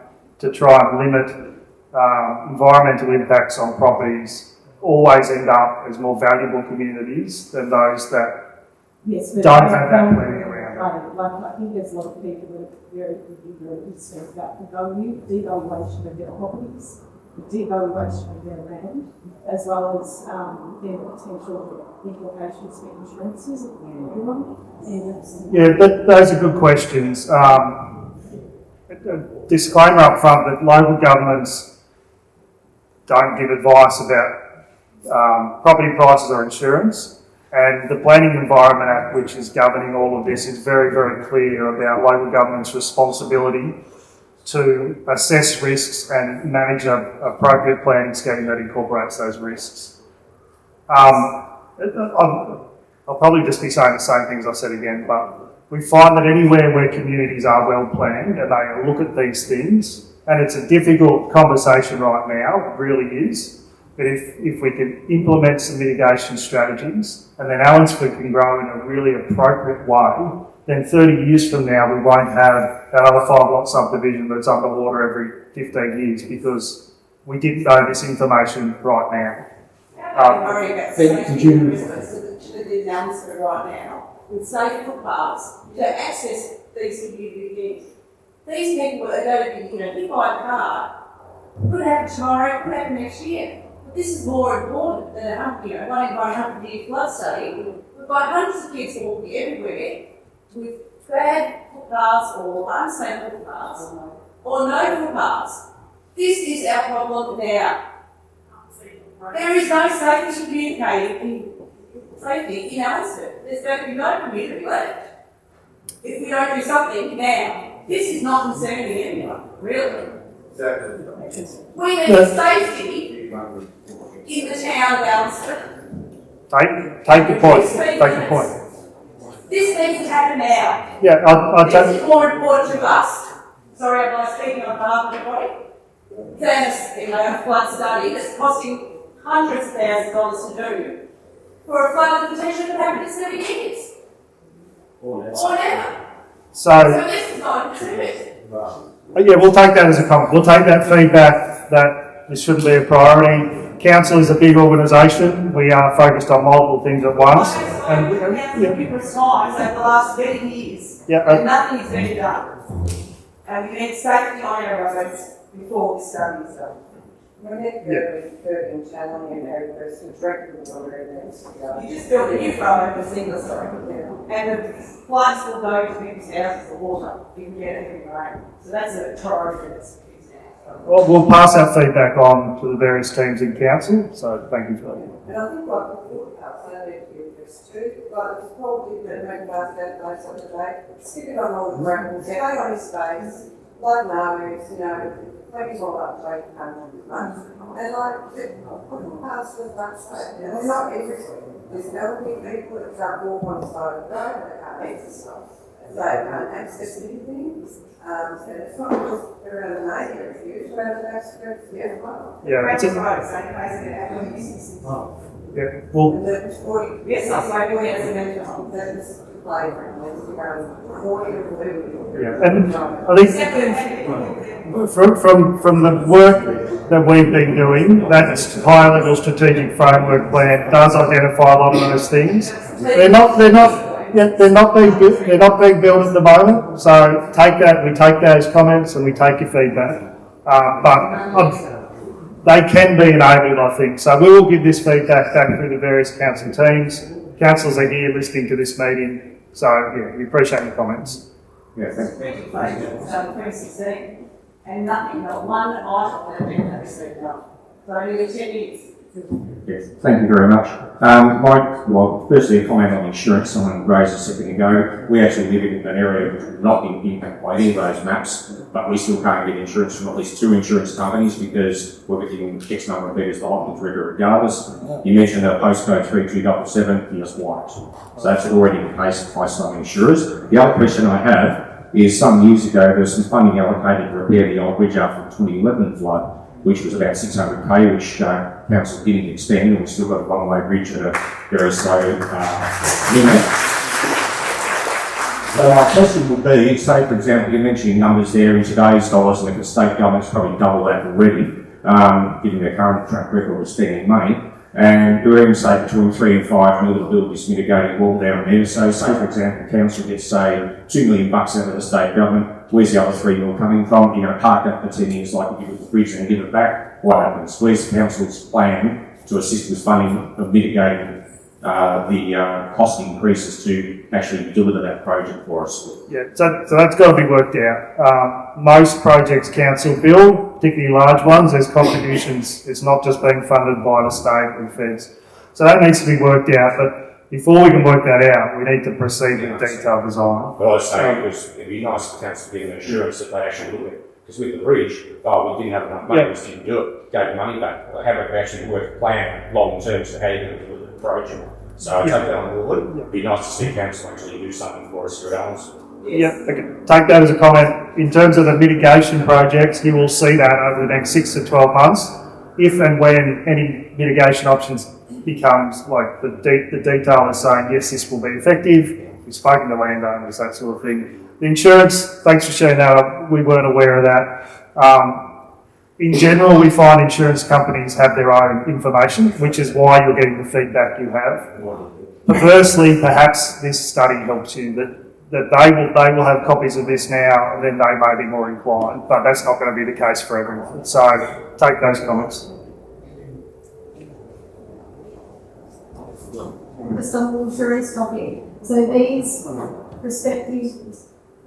to try and limit environmental impacts on properties, always end up as more valuable communities than those that Yes, but don't have that planning around them. like, I think there's a lot of people that are very concerned about the devaluation of their properties, the devaluation of their land, as well as their potential implications for insurances of everyone. Yeah, those are good questions. A disclaimer up front that local governments don't give advice about property prices or insurance. And the Planning Environment Act, which is governing all of this, is very, very clear about local government's responsibility to assess risks and manage an appropriate planning scheme that incorporates those risks. I'll probably just be saying the same things I said again, but we find that anywhere where communities are well planned and they look at these things, and it's a difficult conversation right now, it really is, but if we can implement some mitigation strategies and then Allansford can grow in a really appropriate way, then 30 years from now we won't have that other 5-lot subdivision that's underwater every 15 years because we didn't know this information right now. Worry about Did safety you- residents that live in Allansford right now with safe footpaths to access these community events. These people are going to be, hit by a car. Could happen tomorrow, could happen next year. But this is more important than one in 100-year flood study. We've got hundreds of kids walking everywhere with bad footpaths or unsafe footpaths. or no footpaths. This is our problem now. There is no safety communicating in safety in Allansford. There's going to be no community left if we don't do something now. This is not concerning anyone, really. We need safety in the town of Allansford. Take the point. Take the point. This needs to happen now. Yeah, I'll This take. is more important to us. Sorry, I'm not speaking on behalf of everybody. Than a flood study that's costing hundreds of thousands of dollars to do for a flood that potentially could happen in 7 years. Or never. So this is not true. Yeah, we'll take that as a comment. We'll take that feedback that this shouldn't be a priority. Council is a big organisation. We are focused on multiple things at once. I've spoken to council numerous times over the last 30 years, Yeah, and nothing is being done. And we need safety on our roads before this study is done. When it occurred in Channeling and Everest, the director was over there. You just built a new road for single story. And the floods will go to people's houses for water. You can get it in rain. So that's a priority for this. well, we'll pass that feedback on to the various teams in council. So thank you for that. And I think what the footpaths I need to do this too, but it's probably the main about that place on the day. Stick it on all the gravel, stay on his space, like Maois, you know, make it all up to 800 months. And like, footpaths with that side, and they're not everywhere. There's elderly people that can't walk on the side of the road, they can't exercise. They can't access anything. And it's not just around the main areas, around the outskirts, yeah, well. Yeah, it's a, yeah. Well, And the 40, Yes, that's I'm like, like, we yes, have to mention, that's the playground, that's the ground, 40 to 30. yeah, and I think from the work that we've been doing, that high-level strategic framework plan does identify a lot of those things. They're not being built at the moment. So we take those comments and we take your feedback. They can be enabled, I think. So we will give this feedback back through the various council teams. Councillors are here listening to this meeting. So yeah, we appreciate your comments. Yeah, thank you. 2016, and nothing, not one item that has been done. So only 10 years. Yes, thank you very much. Mike, well, firstly, a comment on insurance. Someone raised a second ago. We actually live in an area which would not be impacted by any of those maps, but we still can't get insurance from at least 2 insurance companies because we're within X number of metres of the Hopping River regardless. You mentioned a postcode 3277, you just wiped. So that's already the case by some insurers. The other question I have is some years ago there was some funding allocated to repair the old bridge after the 2011 flood, which was about 600k, which council didn't extend, and we've still got a one-way bridge at a very slow limit. So my question would be, say for example, you're mentioning numbers there in today's dollars, and the state government's probably double that already, given their current track record of spending money, and do even say between 3 and 5 million to build this mitigating wall down there. So say for example, council gets say $2 million out of the state government. Where's the other 3 million coming from? You're going to park that for 10 years like you give it the bridge and give it back. What happens? Where's the council's plan to assist with funding of mitigating the cost increases to actually deliver that project for us? Yeah, so that's got to be worked out. Most projects council build, particularly large ones, there's contributions. It's not just being funded by the state and feds. So that needs to be worked out. But before we can work that out, we need to proceed with detailed design. Well, I was saying it'd be nice for council to give an assurance that they actually look at it. Because with the bridge, we didn't have enough money, we just didn't do it, gave the money back. How about we actually work a plan long term as to how you're going to deliver the project? So I take that on board. It'd be nice to see council actually do something for us here at Allansford. Yeah, okay. Take that as a comment. In terms of the mitigation projects, you will see that over the next 6 to 12 months. If and when any mitigation options becomes like the detail is saying, yes, this will be effective. We've spoken to landowners, that sort of thing. The insurance, thanks for sharing that up. We weren't aware of that. In general, we find insurance companies have their own information, which is why you're getting the feedback you have. Perversely, perhaps this study helps you that they will have copies of this now, and then they may be more inclined, but that's not going to be the case for everyone. So take those comments. For some insurance company. So these prospective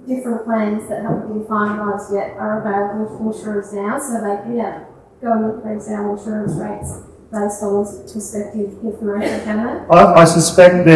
different plans that haven't been finalised yet are available for insurers now, so they can go and increase our insurance rates based on prospective information, can they? I suspect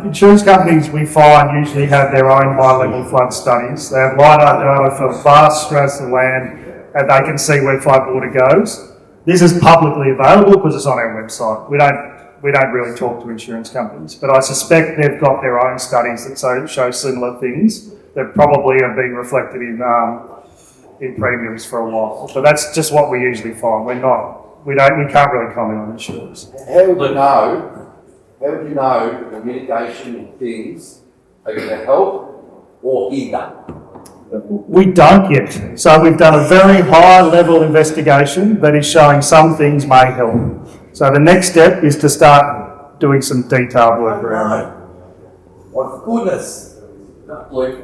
insurance companies we find usually have their own high-level flood studies. They have LiDAR data for vast stretches of land, and they can see where floodwater goes. This is publicly available because it's on our website. We don't really talk to insurance companies, but I suspect they've got their own studies that show similar things that probably have been reflected in premiums for a while. But that's just what we usually find. We can't really comment on insurance. How would you know the mitigation things are going to help or hinder? We don't yet. So we've done a very high level investigation that is showing some things may help. So the next step is to start doing some detailed work around it. My goodness. Luke,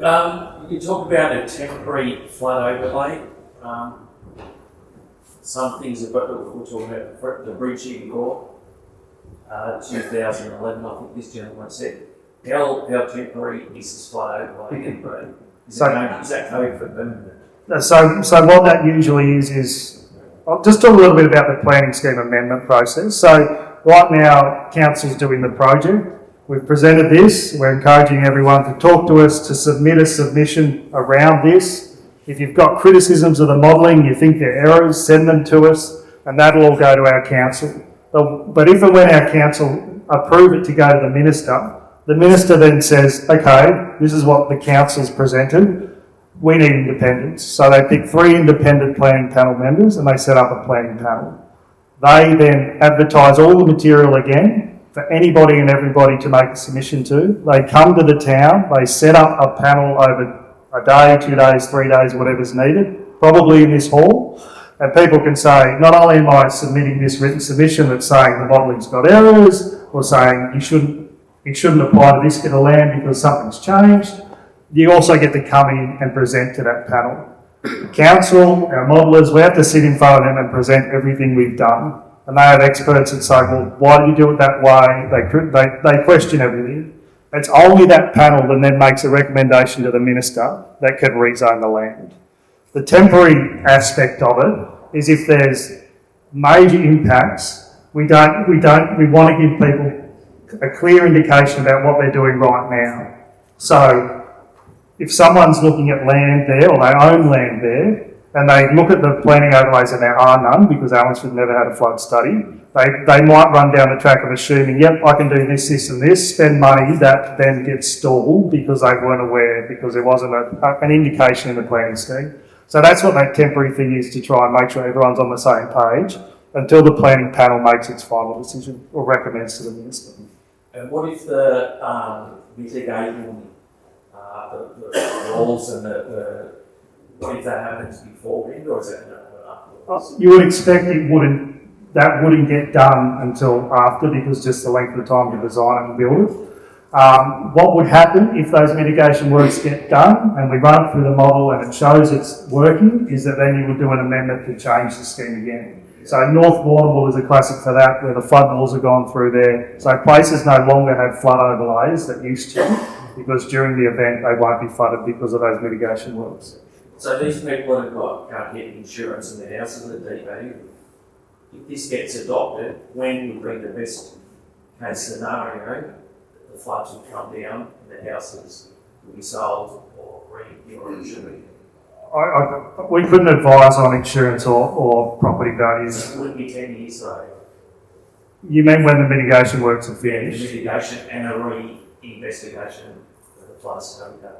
you talk about a temporary flood overlay. Some things we're talking about the bridge in court, 2011, I think this gentleman said. How temporary is this flood overlay? Is that code for permanent? So what that usually is I'll just talk a little bit about the planning scheme amendment process. So right now, council's doing the project. We've presented this. We're encouraging everyone to talk to us, to submit a submission around this. If you've got criticisms of the modelling, you think they're errors, send them to us, and that'll all go to our council. But if and when our council approve it to go to the minister then says, okay, this is what the council's presented. We need independence. So they pick 3 independent planning panel members and they set up a planning panel. They then advertise all the material again for anybody and everybody to make a submission to. They come to the town, they set up a panel over a day, 2 days, 3 days, whatever's needed, probably in this hall. And people can say, not only am I submitting this written submission that's saying the modelling's got errors, or saying it shouldn't apply to this bit of land because something's changed, you also get to come in and present to that panel. The council, our modellers, we have to sit in front of them and present everything we've done. And they have experts that say, well, why did you do it that way? They question everything. It's only that panel that then makes a recommendation to the minister that can rezone the land. The temporary aspect of it is if there's major impacts, we want to give people a clear indication about what they're doing right now. So if someone's looking at land there, or they own land there, and they look at the planning overlays and there are none because Allansford never had a flood study, they might run down the track of assuming, yep, I can do this, this and this, spend money that then gets stalled because they weren't aware, because there wasn't an indication in the planning scheme. So that's what that temporary thing is, to try and make sure everyone's on the same page until the planning panel makes its final decision or recommends to the minister. And what if the mitigating the walls and what if that happens beforehand, or is that afterwards? You would expect that wouldn't get done until after, because just the length of time to design and build it. What would happen if those mitigation works get done and we run it through the model and it shows it's working, is that then you would do an amendment to change the scheme again. So North Warrnambool is a classic for that, where the flood walls have gone through there. So places no longer have flood overlays that used to, because during the event they won't be flooded because of those mitigation works. So these people that can't get insurance in their houses at DB, if this gets adopted, when would be the best case scenario? The floods will come down and the houses will be sold or insured. We couldn't advise on insurance or property values. It wouldn't be 10 years though. You mean when the mitigation works are finished? Mitigation and a re-investigation of the floods coming down.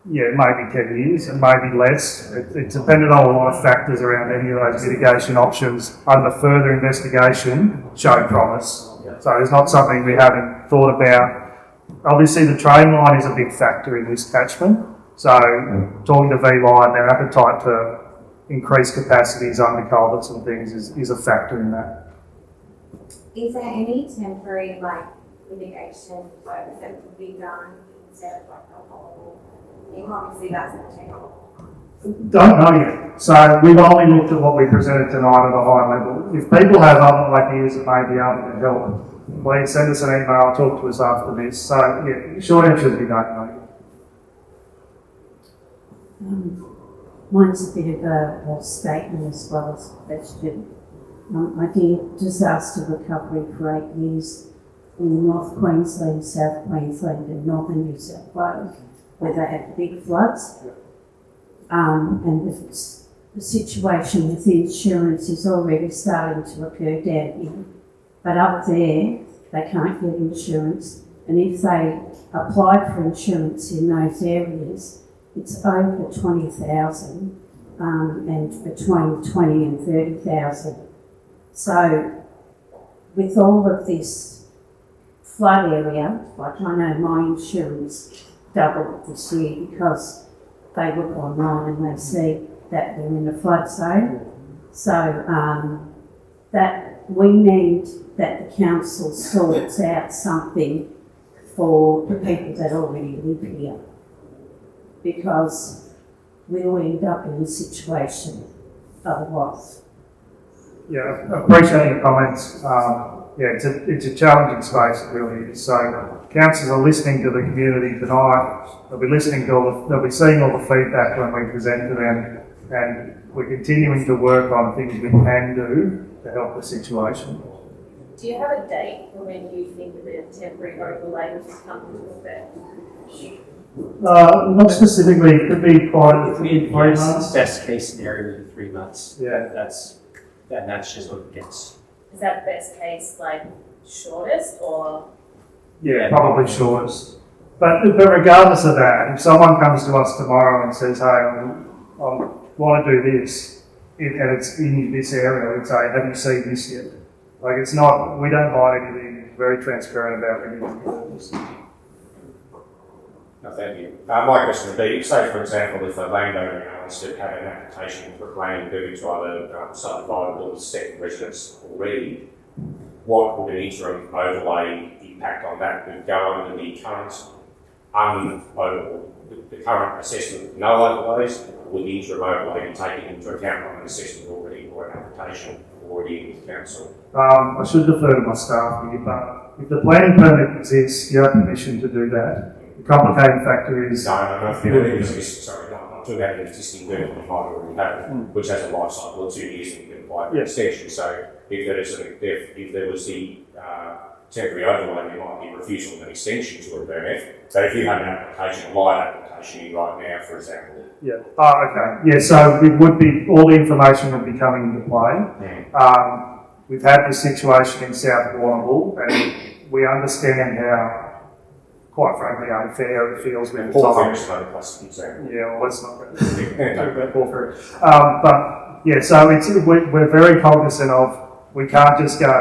Yeah, maybe 10 years and maybe less. It's dependent on a lot of factors around any of those mitigation options. Under further investigation, show promise. Yeah. So it's not something we haven't thought about. Obviously, the train line is a big factor in this catchment. So talking to V-Line, their appetite to increase capacities under culverts and things is a factor in that. Is there any temporary mitigation work that would be done instead of a whole? Obviously that's not technical. Don't know yet. So we've only looked at what we presented tonight at a high level. If people have other ideas that may be able to help, please send us an email, talk to us after this. So yeah, short answer is we don't know. Mine's a bit of a statement as well as a question. I did disaster recovery for 8 years in North Queensland, South Queensland and Northern New South Wales, where they had big floods. And the situation with the insurance is already starting to occur down here. But up there, they can't get insurance. And if they applied for insurance in those areas, it's over 20,000 and between 20 and 30,000. So with all of this flood area, like I know my insurance doubled this year because they look online and they see that they're in a flood zone. So that we need that the council sorts out something for the people that already live here, because we'll end up in a situation otherwise. Yeah, I appreciate your comments. It's a challenging space, it really is. So councils are listening to the community tonight. They'll be listening to they'll be seeing all the feedback when we present to them, and we're continuing to work on things we can do to help the situation. Do you have a date for when you think that the temporary overlay will come into effect? Not specifically, it could be quite 3 months. Best case scenario would be 3 months. Yeah. That's just what it gets. Is that best case, like, shortest, or? Yeah, probably shortest. But regardless of that, if someone comes to us tomorrow and says, hey, I want to do this, and it's in this area, we'd say, have you seen this yet? Like, it's not, we don't hide anything, it's very transparent about anything. No, thank you. My question would be, say for example, if a landowner in Allansford had an application for planning due to either subdivide or second residence already, what would an interim overlay impact on that? Would go under the current assessment with no overlays, or would the interim overlay be taken into account on an assessment already or an application already with council? I should defer to my staff here, but if the planning permit exists, you have permission to do that. The complicating factor is... No, if the sorry, I'm talking about an existing building that might already have, which has a life cycle of 2 years and can apply for extension. So if there was the temporary overlay, there might be refusal of an extension to a permit. So if you have an application, a live application in right now, for example. Yeah. Oh, okay. Yeah, so it would be, all the information would be coming into play. We've had this situation in South Warrnambool, and we understand how, quite frankly, unfair it feels with Paul Ferris is another classic example. Yeah, well, let's not go about Paul Ferris. But yeah, so we're very cognizant of, we can't just go,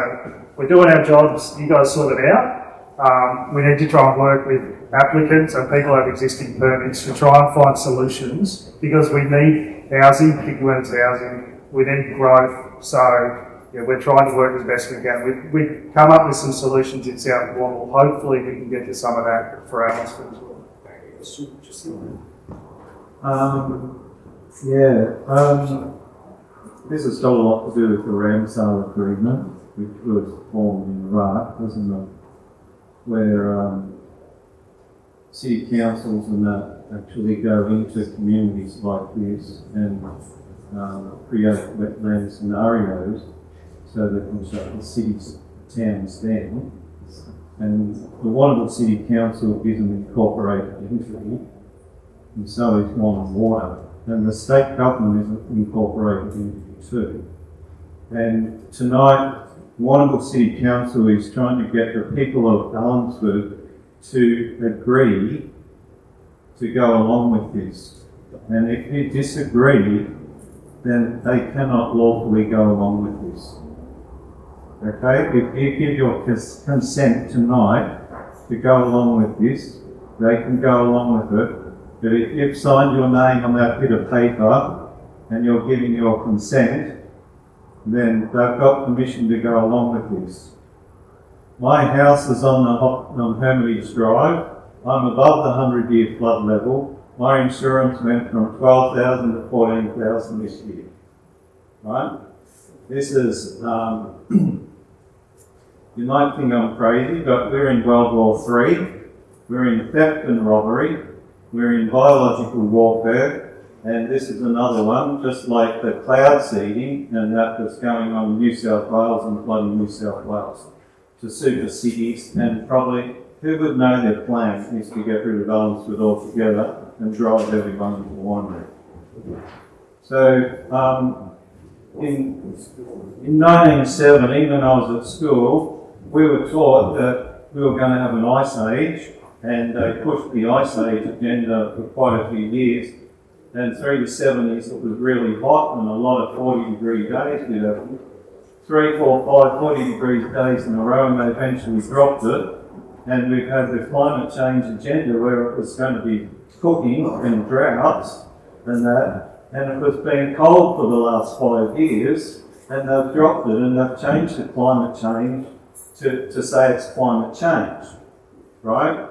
we're doing our jobs, you guys sort it out. We need to try and work with applicants and people who have existing permits to try and find solutions, because we need housing, particularly when it's housing, we need growth. So yeah, we're trying to work as best we can. We've come up with some solutions in South Warrnambool. Hopefully we can get to some of that for Allansford as well. This has got a lot to do with the Ramsar Agreement, which was formed in Iraq, wasn't it? Where city councils and that actually go into communities like this and create wetland scenarios so they can shut the cities, towns down. And the Warrnambool City Council is an incorporated entity, and so is Warrnambool Water. And the state government is an incorporated entity too. And tonight, Warrnambool City Council is trying to get the people of Allansford to agree to go along with this. And if you disagree, then they cannot lawfully go along with this. Okay? If you give your consent tonight to go along with this, they can go along with it. But if you've signed your name on that bit of paper and you're giving your consent, then they've got permission to go along with this. My house is on Hermitage Drive. I'm above the 100-year flood level. My insurance went from 12,000 to 14,000 this year. Right? This is, you might think I'm crazy, but we're in World War III. We're in theft and robbery. We're in biological warfare. And this is another one, just like the cloud seeding and that's going on in New South Wales and flooding New South Wales to suit the cities. And probably, who would know their plan is to get rid of Allansford altogether and drive everyone into the winery. So in 1970, when I was at school, we were taught that we were going to have an ice age, and they pushed the ice age agenda for quite a few years. And through the 70s, it was really hot and a lot of 40-degree days. We had 3, 4, 5 40-degree days in a row, and they eventually dropped it. And we've had the climate change agenda where it was going to be cooking and droughts and that. And it was being cold for the last 5 years, and they've dropped it and they've changed the climate change to say it's climate change, right?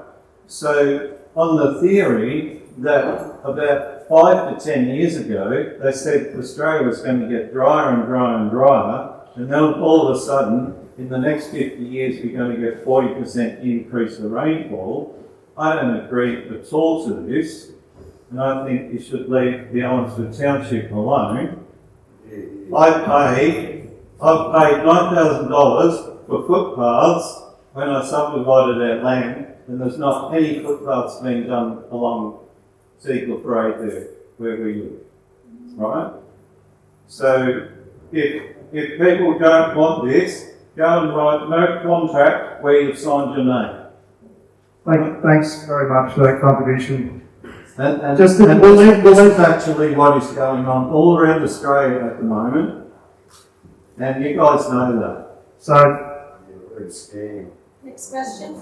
So on the theory that about 5 to 10 years ago, they said Australia was going to get drier and drier and drier, and then all of a sudden, in the next 50 years, we're going to get 40% increase in rainfall. I don't agree at all to this, and I think you should leave the Allansford Township alone. I've paid $9,000 for footpaths when I subdivided our land, and there's not any footpaths being done along Seagull Parade there, where we live, right? So if people don't want this, go and write no contract where you've signed your name. Thanks very much for that contribution. And this is actually what is going on all around Australia at the moment, and you guys know that. So, Next question.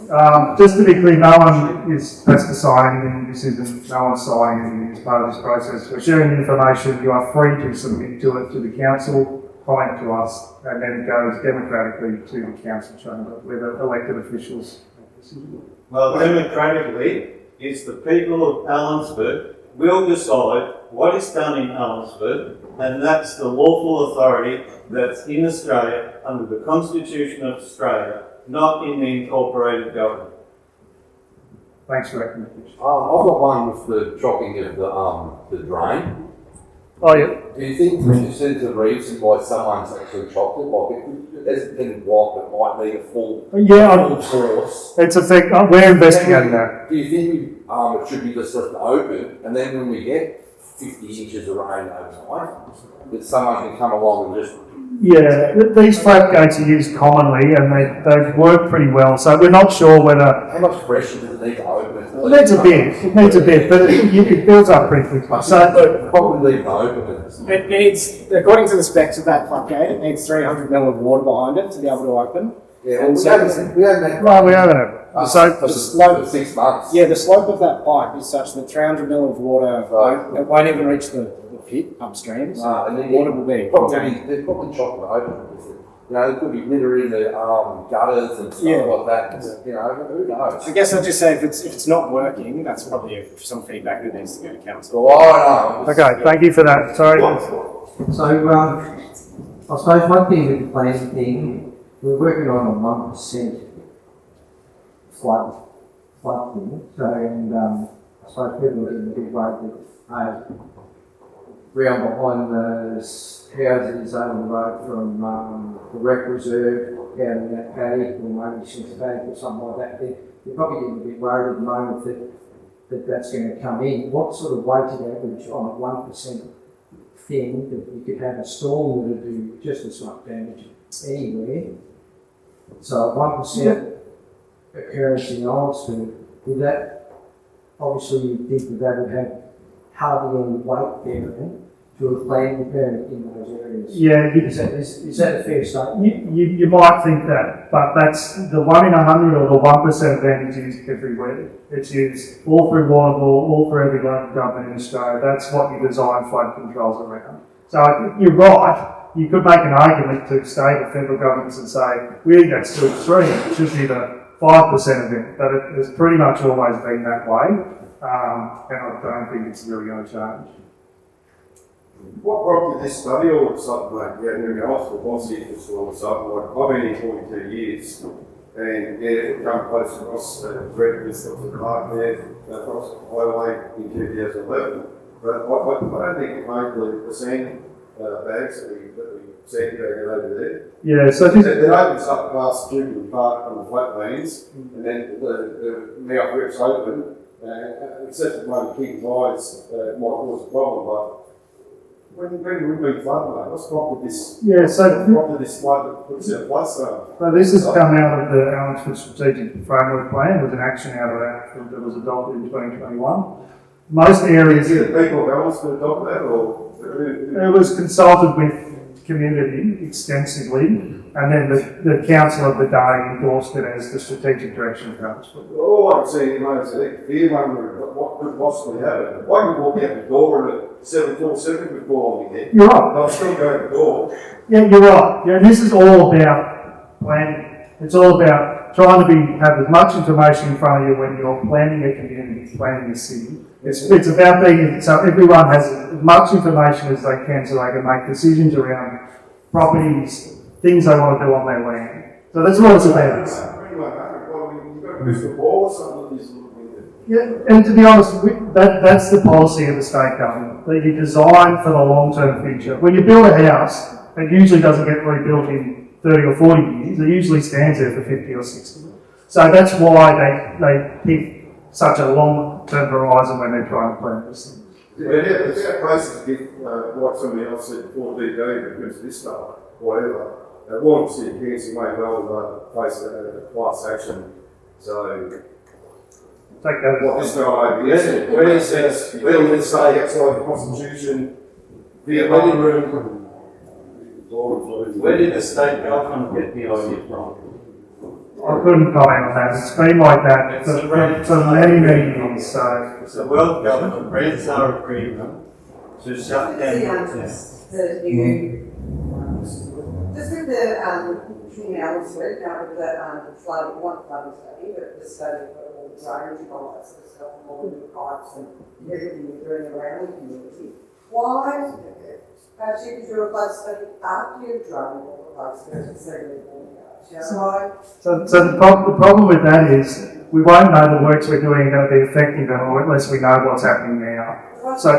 just to be clear, no one has to sign anything. This isn't, no one's signing anything as part of this process. We're sharing information. You are free to submit to it to the council, comment to us, and then it goes democratically to the council chamber where the elected officials make decisions. Well, democratically, it's the people of Allansford will decide what is done in Allansford, and that's the lawful authority that's in Australia under the Constitution of Australia, not in the incorporated government. Thanks for that contribution. I've got one with the dropping of the drain. Oh, yeah. Do you think this is the reason why someone's actually chopped it? Like, if it hasn't been blocked, it might need a full course. It's a thing. We're investigating that. Do you think it should be just left open, and then when we get 50 inches of rain overnight, that someone can come along and just... Yeah, these flat gates are used commonly, and they work pretty well. So we're not sure whether... How much pressure does it need to open? It needs a bit. It needs a bit, but it builds up pretty quickly. So probably leave it open. It needs, according to the specs of that floodgate, it needs 300 ml of water behind it to be able to open. Yeah, well, we haven't had... Well, we haven't. So for 6 months. Yeah, the slope of that pipe is such that 300 ml of water it won't even reach the pit upstream. So and then water will be they're probably chopping it open. You know, there could be litter in the gutters and stuff like that. You know, who knows? I guess I'd just say if it's not working, that's probably some feedback that needs to go to council. Well, I know. Okay, thank you for that. Sorry. So, I suppose one thing with the planning thing, we're working on a 1% flood thing. So, and I suppose people are getting a bit worried that round behind the houses over the road from the rec reserve down in that paddock, or maybe since paddock or something like that, they're probably getting a bit worried at the moment that that's going to come in. What sort of weighted average on a 1% thing that you could have a storm that would do just as much damage anywhere? So 1% occurrence in Allansford, would that, obviously you think that would have hardly any weight bearing to a planning permit in those areas. Yeah, is that a fair statement? You might think that, but that's the 1 in 100 or the 1% event is used everywhere. It's used all through Warrnambool, all through every local government in Australia. That's what you design flood controls around. So you're right. You could make an argument to state or federal governments and say, we think that's too extreme. It should be the 5% event, but it has pretty much always been that way, and I don't think it's really going to change. What prompted this study all of a sudden, mate? Yeah, moving off the boss here just all of a sudden. Like, I've been here 42 years, and yeah, come close across the red list of the park there, across the highway in 2011. But I don't think it made the sand bags that we sandbagged over there. Yeah, so it opens up past Jubilee Park on the flatlands, and then the mouth rips open, except for one king's eyes might cause a problem, but when we've been flooding, what's prompted this? Yeah, so prompted this flood? What's it flood stuff? So this has come out of the Allansford Strategic Framework Plan. There was an action out of that was adopted in 2021. Most areas. Is it the people of Allansford adopt that, or? It was consulted with community extensively, and then the council of the day endorsed it as the strategic direction of Allansford. All I'm saying is that fear-mongering, what could possibly happen? I can walk out the door and at 747 would fall on me head. You're right. I'll still go to the door. Yeah, you're right. Yeah, this is all about planning. It's all about trying to have as much information in front of you when you're planning a community, planning a city. It's about being, so everyone has as much information as they can so they can make decisions around properties, things they want to do on their land. So that's what it's about. Yeah, and to be honest, that's the policy of the state government, that you design for the long-term future. When you build a house, it usually doesn't get rebuilt in 30 or 40 years, it usually stands there for 50 or 60. So that's why they pick such a long-term horizon when they're trying to plan this thing. Yeah, it's our places to get, like somebody else said before, DD, because this stuff, whatever. One city council may well face a class action. So, take that. What this guy is, where he says, where we stay outside the Constitution, the room. Where did the state government get the idea from? I couldn't comment on that. It's been like that for many, many years. So it's a well-governed Ramsar agreement to shut down. Just with the King Allansford, now with the flood, one flood study, but the study of all the drainage and all that sort of stuff, and all the new pipes and everything you're doing around the community. Why actually do a flood study after you've drained all the pipes and segregated all the So the problem with that is we won't know the works we're doing are going to be effective unless we know what's happening now. So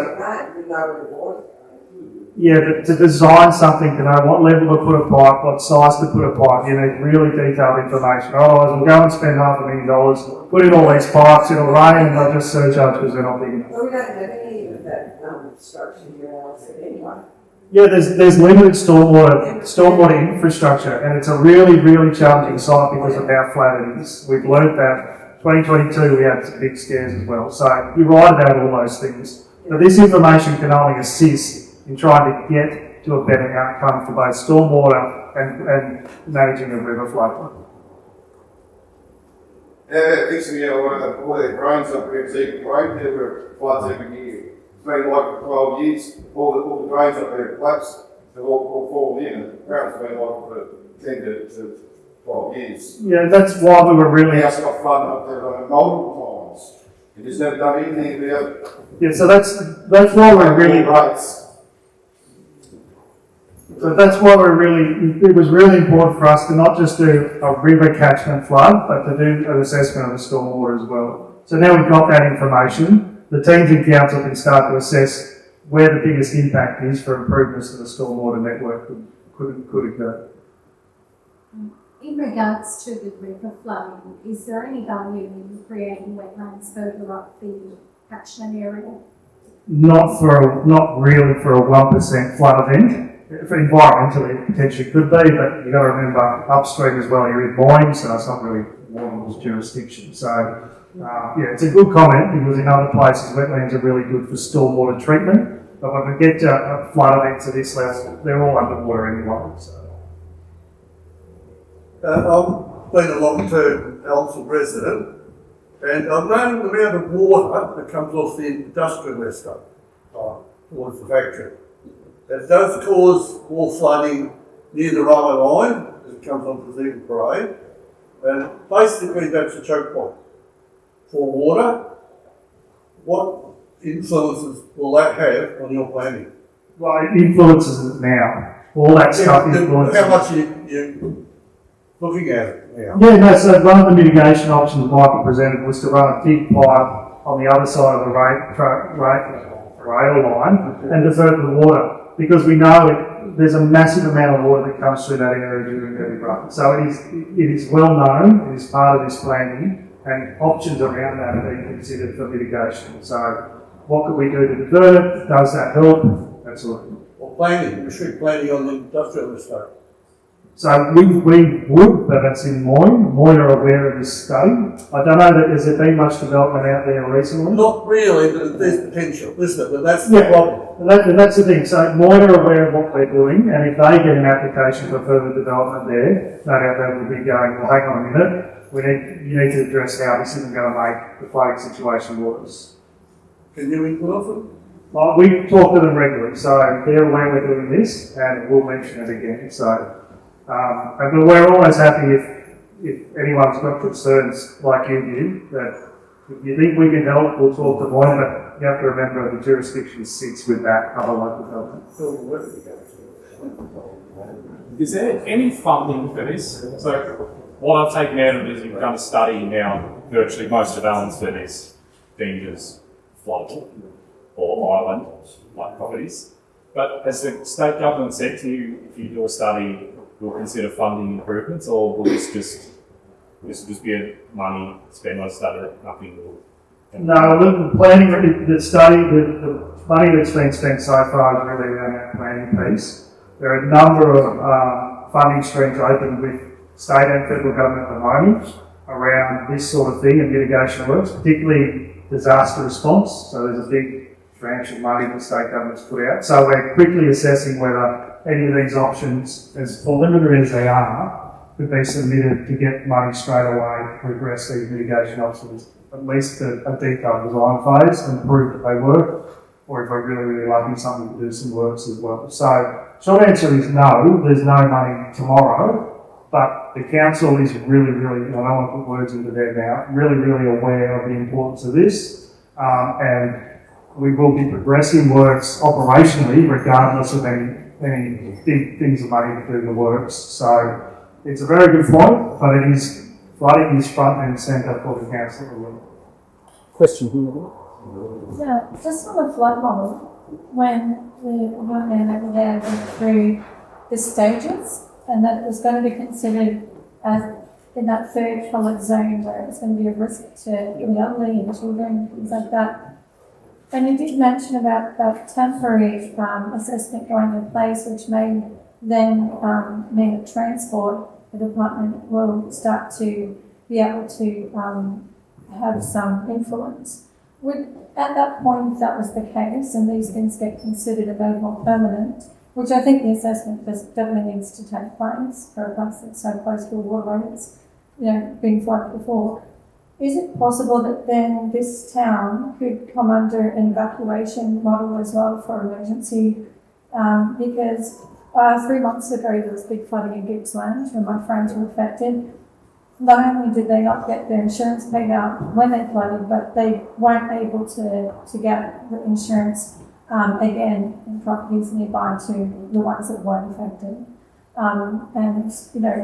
yeah, but to design something, to know what level to put a pipe, what size to put a pipe, you need really detailed information. Otherwise, we'll go and spend $500,000, put in all these pipes, it'll rain, and they'll just surcharge because they're not big enough. Well, we don't have any of that structure here in Allansford anyway. Yeah, there's limited stormwater infrastructure, and it's a really, really challenging site because of how flat it is. We've learned that 2022 we had some big scares as well. So you're right about all those things. But this information can only assist in trying to get to a better outcome for both stormwater and managing the river flow. Yeah, fixing all their drains up here, so you can drain there were floods every year. It's been like for 12 years, all the drains up there collapsed, they've all fallen in, and apparently it's been like for 10 to 12 years. Yeah, that's why we were really... The house got flooded up there multiple times. It just never done anything about it. Yeah, so that's why we're really... So that's why it was really important for us to not just do a river catchment flood, but to do an assessment of the stormwater as well. So now we've got that information, the teams in council can start to assess where the biggest impact is for improvements to the stormwater network could occur. In regards to the river flooding, is there any value in creating wetlands further up the catchment area? Not really for a 1% flood event. Environmentally, it potentially could be, but you've got to remember upstream as well, you're in Boyne, so it's not really Warrnambool's jurisdiction. So, yeah, it's a good comment because in other places, wetlands are really good for stormwater treatment, but when we get to flood events of this level, they're all underwater anyway. So. I've been a long-term Allansford resident, and I've known the amount of water that comes off the industrial estate towards the factory. It does cause more flooding near the railway line as it comes onto the Eagle Parade, and basically that's a choke point for water. What influences will that have on your planning? Well, it influences it now. All that stuff influences. How much are you looking at it now? Yeah, no, so one of the mitigation options Michael presented was to run a thick pipe on the other side of the rail line and divert the water, because we know there's a massive amount of water that comes through that area during heavy rain. So it is well known, it is part of this planning, and options around that are being considered for mitigation. So what could we do to divert it? Does that help? That sort of thing. Or planning, restrict planning on the industrial estate. So we would, but that's in Moyne. Moyne are aware of this study. I don't know that there's been much development out there recently. Not really, but there's potential, isn't it? But that's the problem. And that's the thing. So Moyne are aware of what we're doing, and if they get an application for further development there, no doubt they will be going, well, hang on a minute, you need to address how this isn't going to make the flooding situation worse. Can you influence them? Well, we talk to them regularly, so they're aware we're doing this, and we'll mention it again. So. But we're always happy if anyone's got concerns like you do, that if you think we can help, we'll talk to Moyne, but you have to remember the jurisdiction sits with that other local government. Is there any funding for this? So what I've taken out of it is you've done a study now, virtually most of Allansford is deemed as floodable or island-like properties. But has the state government said to you, if you do a study, we'll consider funding improvements, or will this just be a money spent on a study that nothing will? No, the planning, the study, the money that's been spent so far is really around that planning piece. There are a number of funding streams open with state and federal government at the moment around this sort of thing and mitigation works, particularly disaster response. So there's a big tranche of money the state government's put out. So we're quickly assessing whether any of these options, as preliminary as they are, could be submitted to get money straight away to progress these mitigation options, at least a detailed design phase, and prove that they work, or if we're really, really lucky, something to do some works as well. So, short answer is no, there's no money tomorrow, but the council is really, really, I don't want to put words into their mouth, really, really aware of the importance of this, and we will be progressing works operationally, regardless of any big things of money to do the works. So it's a very good point, but it is flooding is front and centre for the council. Question here. Yeah, just on the flood model, when the young man over there went through the stages and that it was going to be considered as in that third flood zone where it's going to be a risk to the elderly and children, things like that. And you did mention about that temporary assessment going in place, which may then mean that transport, the department will start to be able to have some influence. At that point, if that was the case, and these things get considered a bit more permanent, which I think the assessment definitely needs to take place for a place that's so close to a waterway that's been flooded before. Is it possible that then this town could come under an evacuation model as well for emergency? Because 3 months ago there was big flooding in Gippsland and my friends were affected. Not only did they not get their insurance paid out when they flooded, but they weren't able to get the insurance again in properties nearby to the ones that weren't affected. And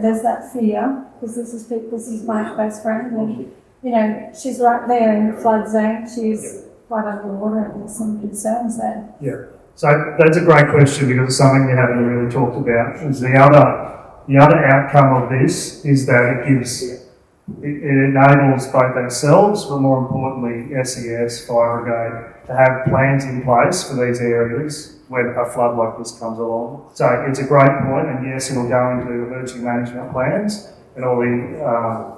there's that fear, because this is my best friend, and she's right there in the flood zone. She's quite underwater and there's some concerns there. Yeah. So that's a great question, because it's something we haven't really talked about. Is the other outcome of this is that it enables both ourselves, but more importantly SES, Fire Brigade, to have plans in place for these areas when a flood like this comes along. So it's a great point, and yes, it'll go into emergency management plans, and all the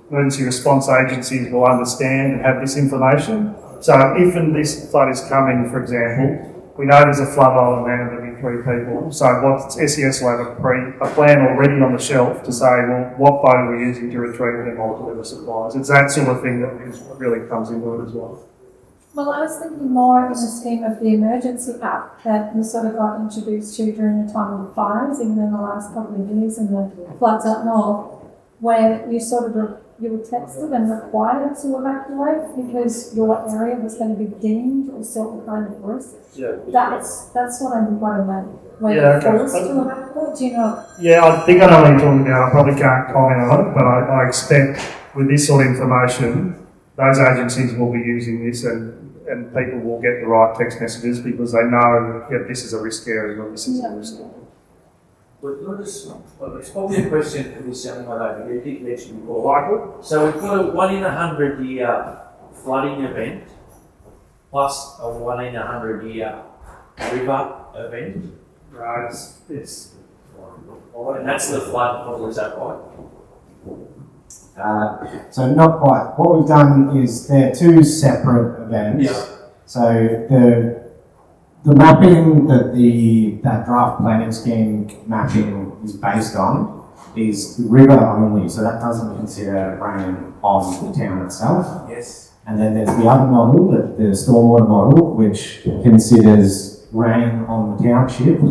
emergency response agencies will understand and have this information. So if this flood is coming, for example, we know there's a flood island there, there'll be 3 people. So what SES will have a plan already on the shelf to say, well, what boat are we using to retrieve them or deliver supplies? It's that sort of thing that really comes into it as well. Well, I was thinking more in the scheme of the emergency app that we sort of got introduced to during the time of the fires, even in the last couple of years, and the floods up north, where you were tested and required to evacuate because your area was going to be deemed a certain kind of risk. Yeah. That's what I'm meant. Where you're forced to evacuate, do you know? Yeah, I think I know what you're talking about. I probably can't comment on it, but I expect with this sort of information, those agencies will be using this, and and people will get the right text messages because they know this is a risk area or this is a risk area. It's probably a question for this young one over here, Dick mentioned before. Michael? So we've got a 1 in 100 year flooding event plus a 1 in 100 year river event. Right, And that's the flood model, is that right? So not quite. What we've done is they're two separate events. Yeah. So the mapping that draft planning scheme mapping is based on is river only. So that doesn't consider rain on the town itself. Yes. And then there's the other model, the stormwater model, which considers rain on the township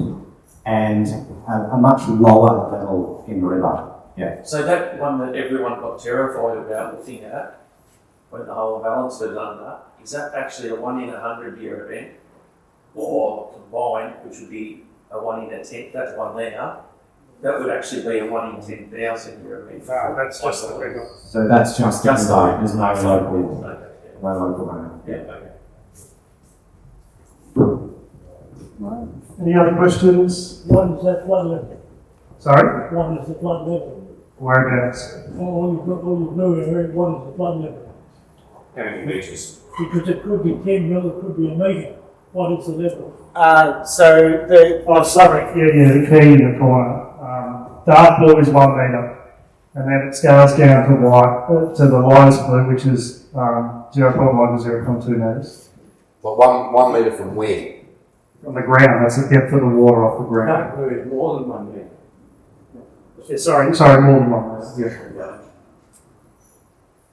and a much lower level in the river. Yeah. So that one that everyone got terrified about looking at when the whole of Allansford done that, is that actually a 1 in 100 year event? Or combined, which would be a 1 in a 10, that's one there, that would actually be a 1 in 10,000 year event. No, that's just the river. So that's just the Just river. the- There's no local rain. Yeah, okay. Any other questions? What is that flood level? Sorry? What is the flood level? Whereabouts? All you know here, what is the flood level? How many metres? Because it could be 10 mil, it could be a metre. What is the level? So the key in the corner. Dark blue is 1 metre, and then it scales down to white, to the lightest blue, which is 0.1 to 0.2 metres. But one metre from where? From the ground, that's the depth of the water off the ground. No, it's more than 1 metre. Yeah, sorry, more than 1 metre. Yeah.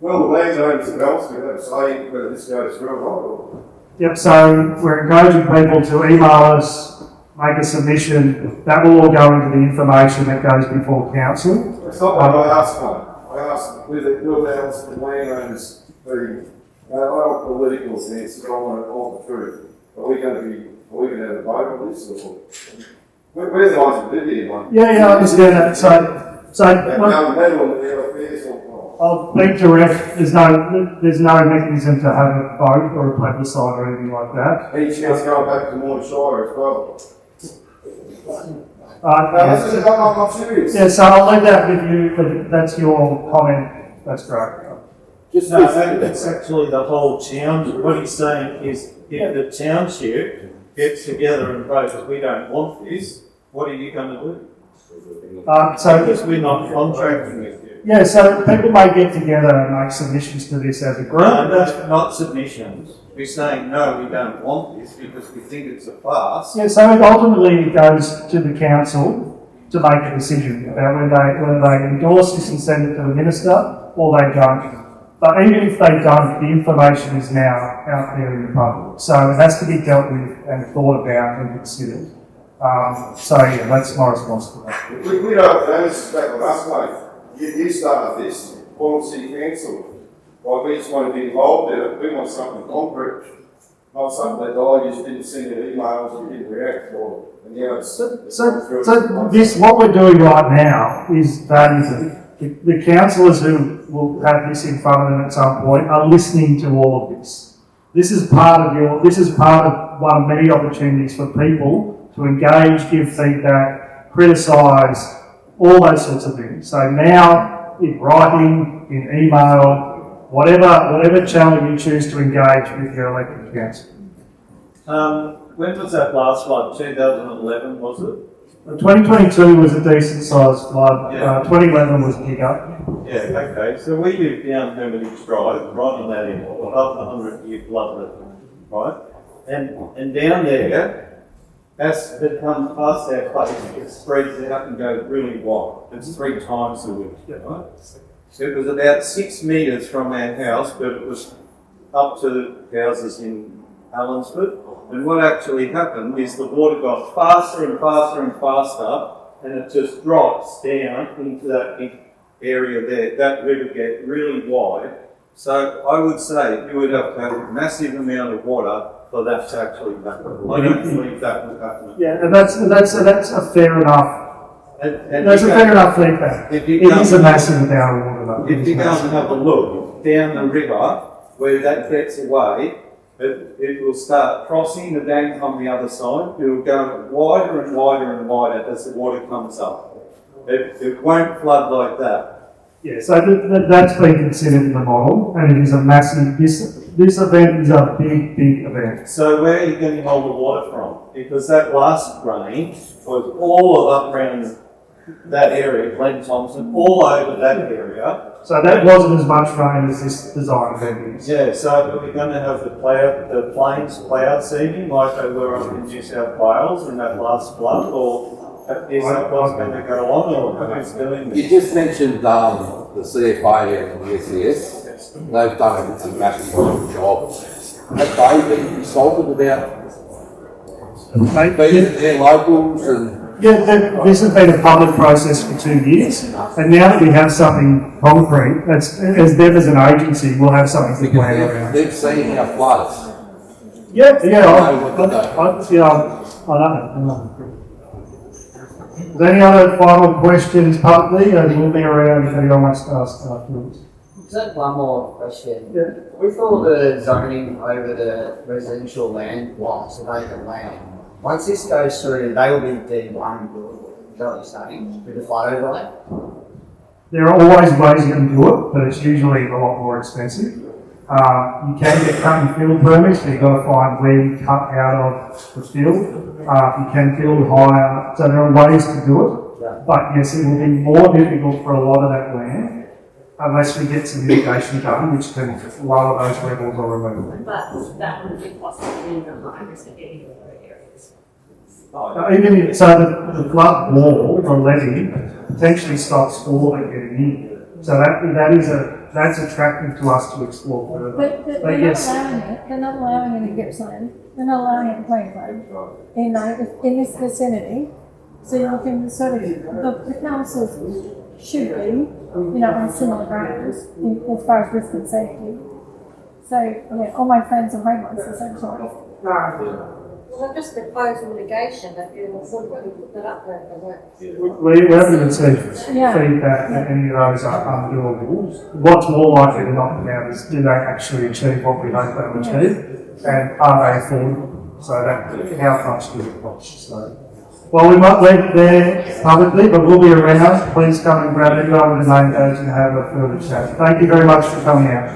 Well, the landowners of Allansford have a say whether this goes through or not. Yep, so we're encouraging people to email us, make a submission. That will all go into the information that goes before council. It's not what I asked for. I asked whether Allansford landowners be, I don't political sense, I want to hold the truth. Are we going to have a vote on this or? We're the ones that live here, mate. Yeah, I understand that. So I'll be direct. There's no mechanism to have a vote or a plebiscite or anything like that. Any chance going back to Moore Shire as well? I'm serious. Yeah, so I'll leave that with you, but that's your comment. That's great. It's actually the whole town. What he's saying is, if the township gets together and votes, we don't want this, what are you going to do? Because we're not contracting with you. Yeah, so people may get together and make submissions to this as a group. No, not submissions. We're saying, no, we don't want this because we think it's a farce. Yeah, so ultimately it goes to the council to make a decision about whether they endorse this and send it to the minister or they don't. But even if they don't, the information is now out there in the public. So it has to be dealt with and thought about and considered. That's my response to that. We don't this back on us, mate. You started this, Boyle City Council. Like, we just want to be involved in it. We want something concrete, not something that you just didn't send you emails and didn't react for. And now it's What we're doing right now is valuable. The councillors who will have this in front of them at some point are listening to all of this. This is part of one of many opportunities for people to engage, give feedback, criticise, all those sorts of things. So now, in writing, in email, whatever channel you choose to engage with your elected council. When was that last flood? 2011, was it? 2022 was a decent sized flood. 2011 was bigger. Yeah, okay. So we live down Hermitage Drive, right on that end, above the 100-year flood level, right? And down there, as it comes past our place, it spreads out and goes really wide. It's 3 times the width, right? So it was about 6 metres from our house, but it was up to houses in Allansford. And what actually happened is the water got faster and faster and faster, and it just drops down into that big area there. That river gets really wide. So I would say you would have to have a massive amount of water for that to actually happen. I don't believe that would happen. Yeah, and that's a fair enough. That's a fair enough feedback. It is a massive amount of water. If you go and have a look down the river where that gets away, it will start crossing the bank on the other side. It will go wider and wider and wider as the water comes up. It won't flood like that. Yeah, so that's been considered in the model, and it is a massive, this event is a big, big event. So where are you getting all the water from? Because that last rain was all up around that area, Glen Thompson, all over that area. So that wasn't as much rain as this design event is. Yeah, so we're going to have the plains cloud seeding like they were up in New South Wales in that last flood, or is that what's going to go on, or who's doing this? You just mentioned the CFA and the SES. They've done a massive job. Have they been consulted about feeding their locals and? Yeah, this has been a public process for 2 years, and now that we have something concrete, as them as an agency, we'll have something to plan around. They've seen our floods. Yeah, I know. Is there any other final questions publicly, and we'll be around if anyone wants to ask afterwards? Just one more question. Yeah. With all the zoning over the residential land lots, the vacant land, once this goes through, they will be D1, is that what you're saying, with the flood overlay? There are always ways you can do it, but it's usually a lot more expensive. You can get cut and fill permits, but you've got to find where you cut out of the fill. You can fill higher, so there are ways to do it. Yeah. But yes, it will be more difficult for a lot of that land unless we get some mitigation done, which can lower those levels or remove them. But that would be possible in the high risk areas. So the flood wall, the levee, potentially stops all of it getting in. So that's attractive to us to explore further. But they're yes. not allowing it. They're not allowing it in Gippsland. They're not allowing it in Queensland. In this vicinity. So you're looking sort of the councils should be, on similar grounds as far as risk and safety. So yeah, all my friends are homeless essentially. Well, I've just proposed mitigation that you put that up there for that. We haven't even seen feedback that any of those are undoable. What's more likely to knock them out is do they actually achieve what we hope they'll achieve, and are they affordable? So that how much do it cost? So, well, we might leave it there publicly, but we'll be around. Please come and grab anyone with a name badge and have a further chat. Thank you very much for coming out.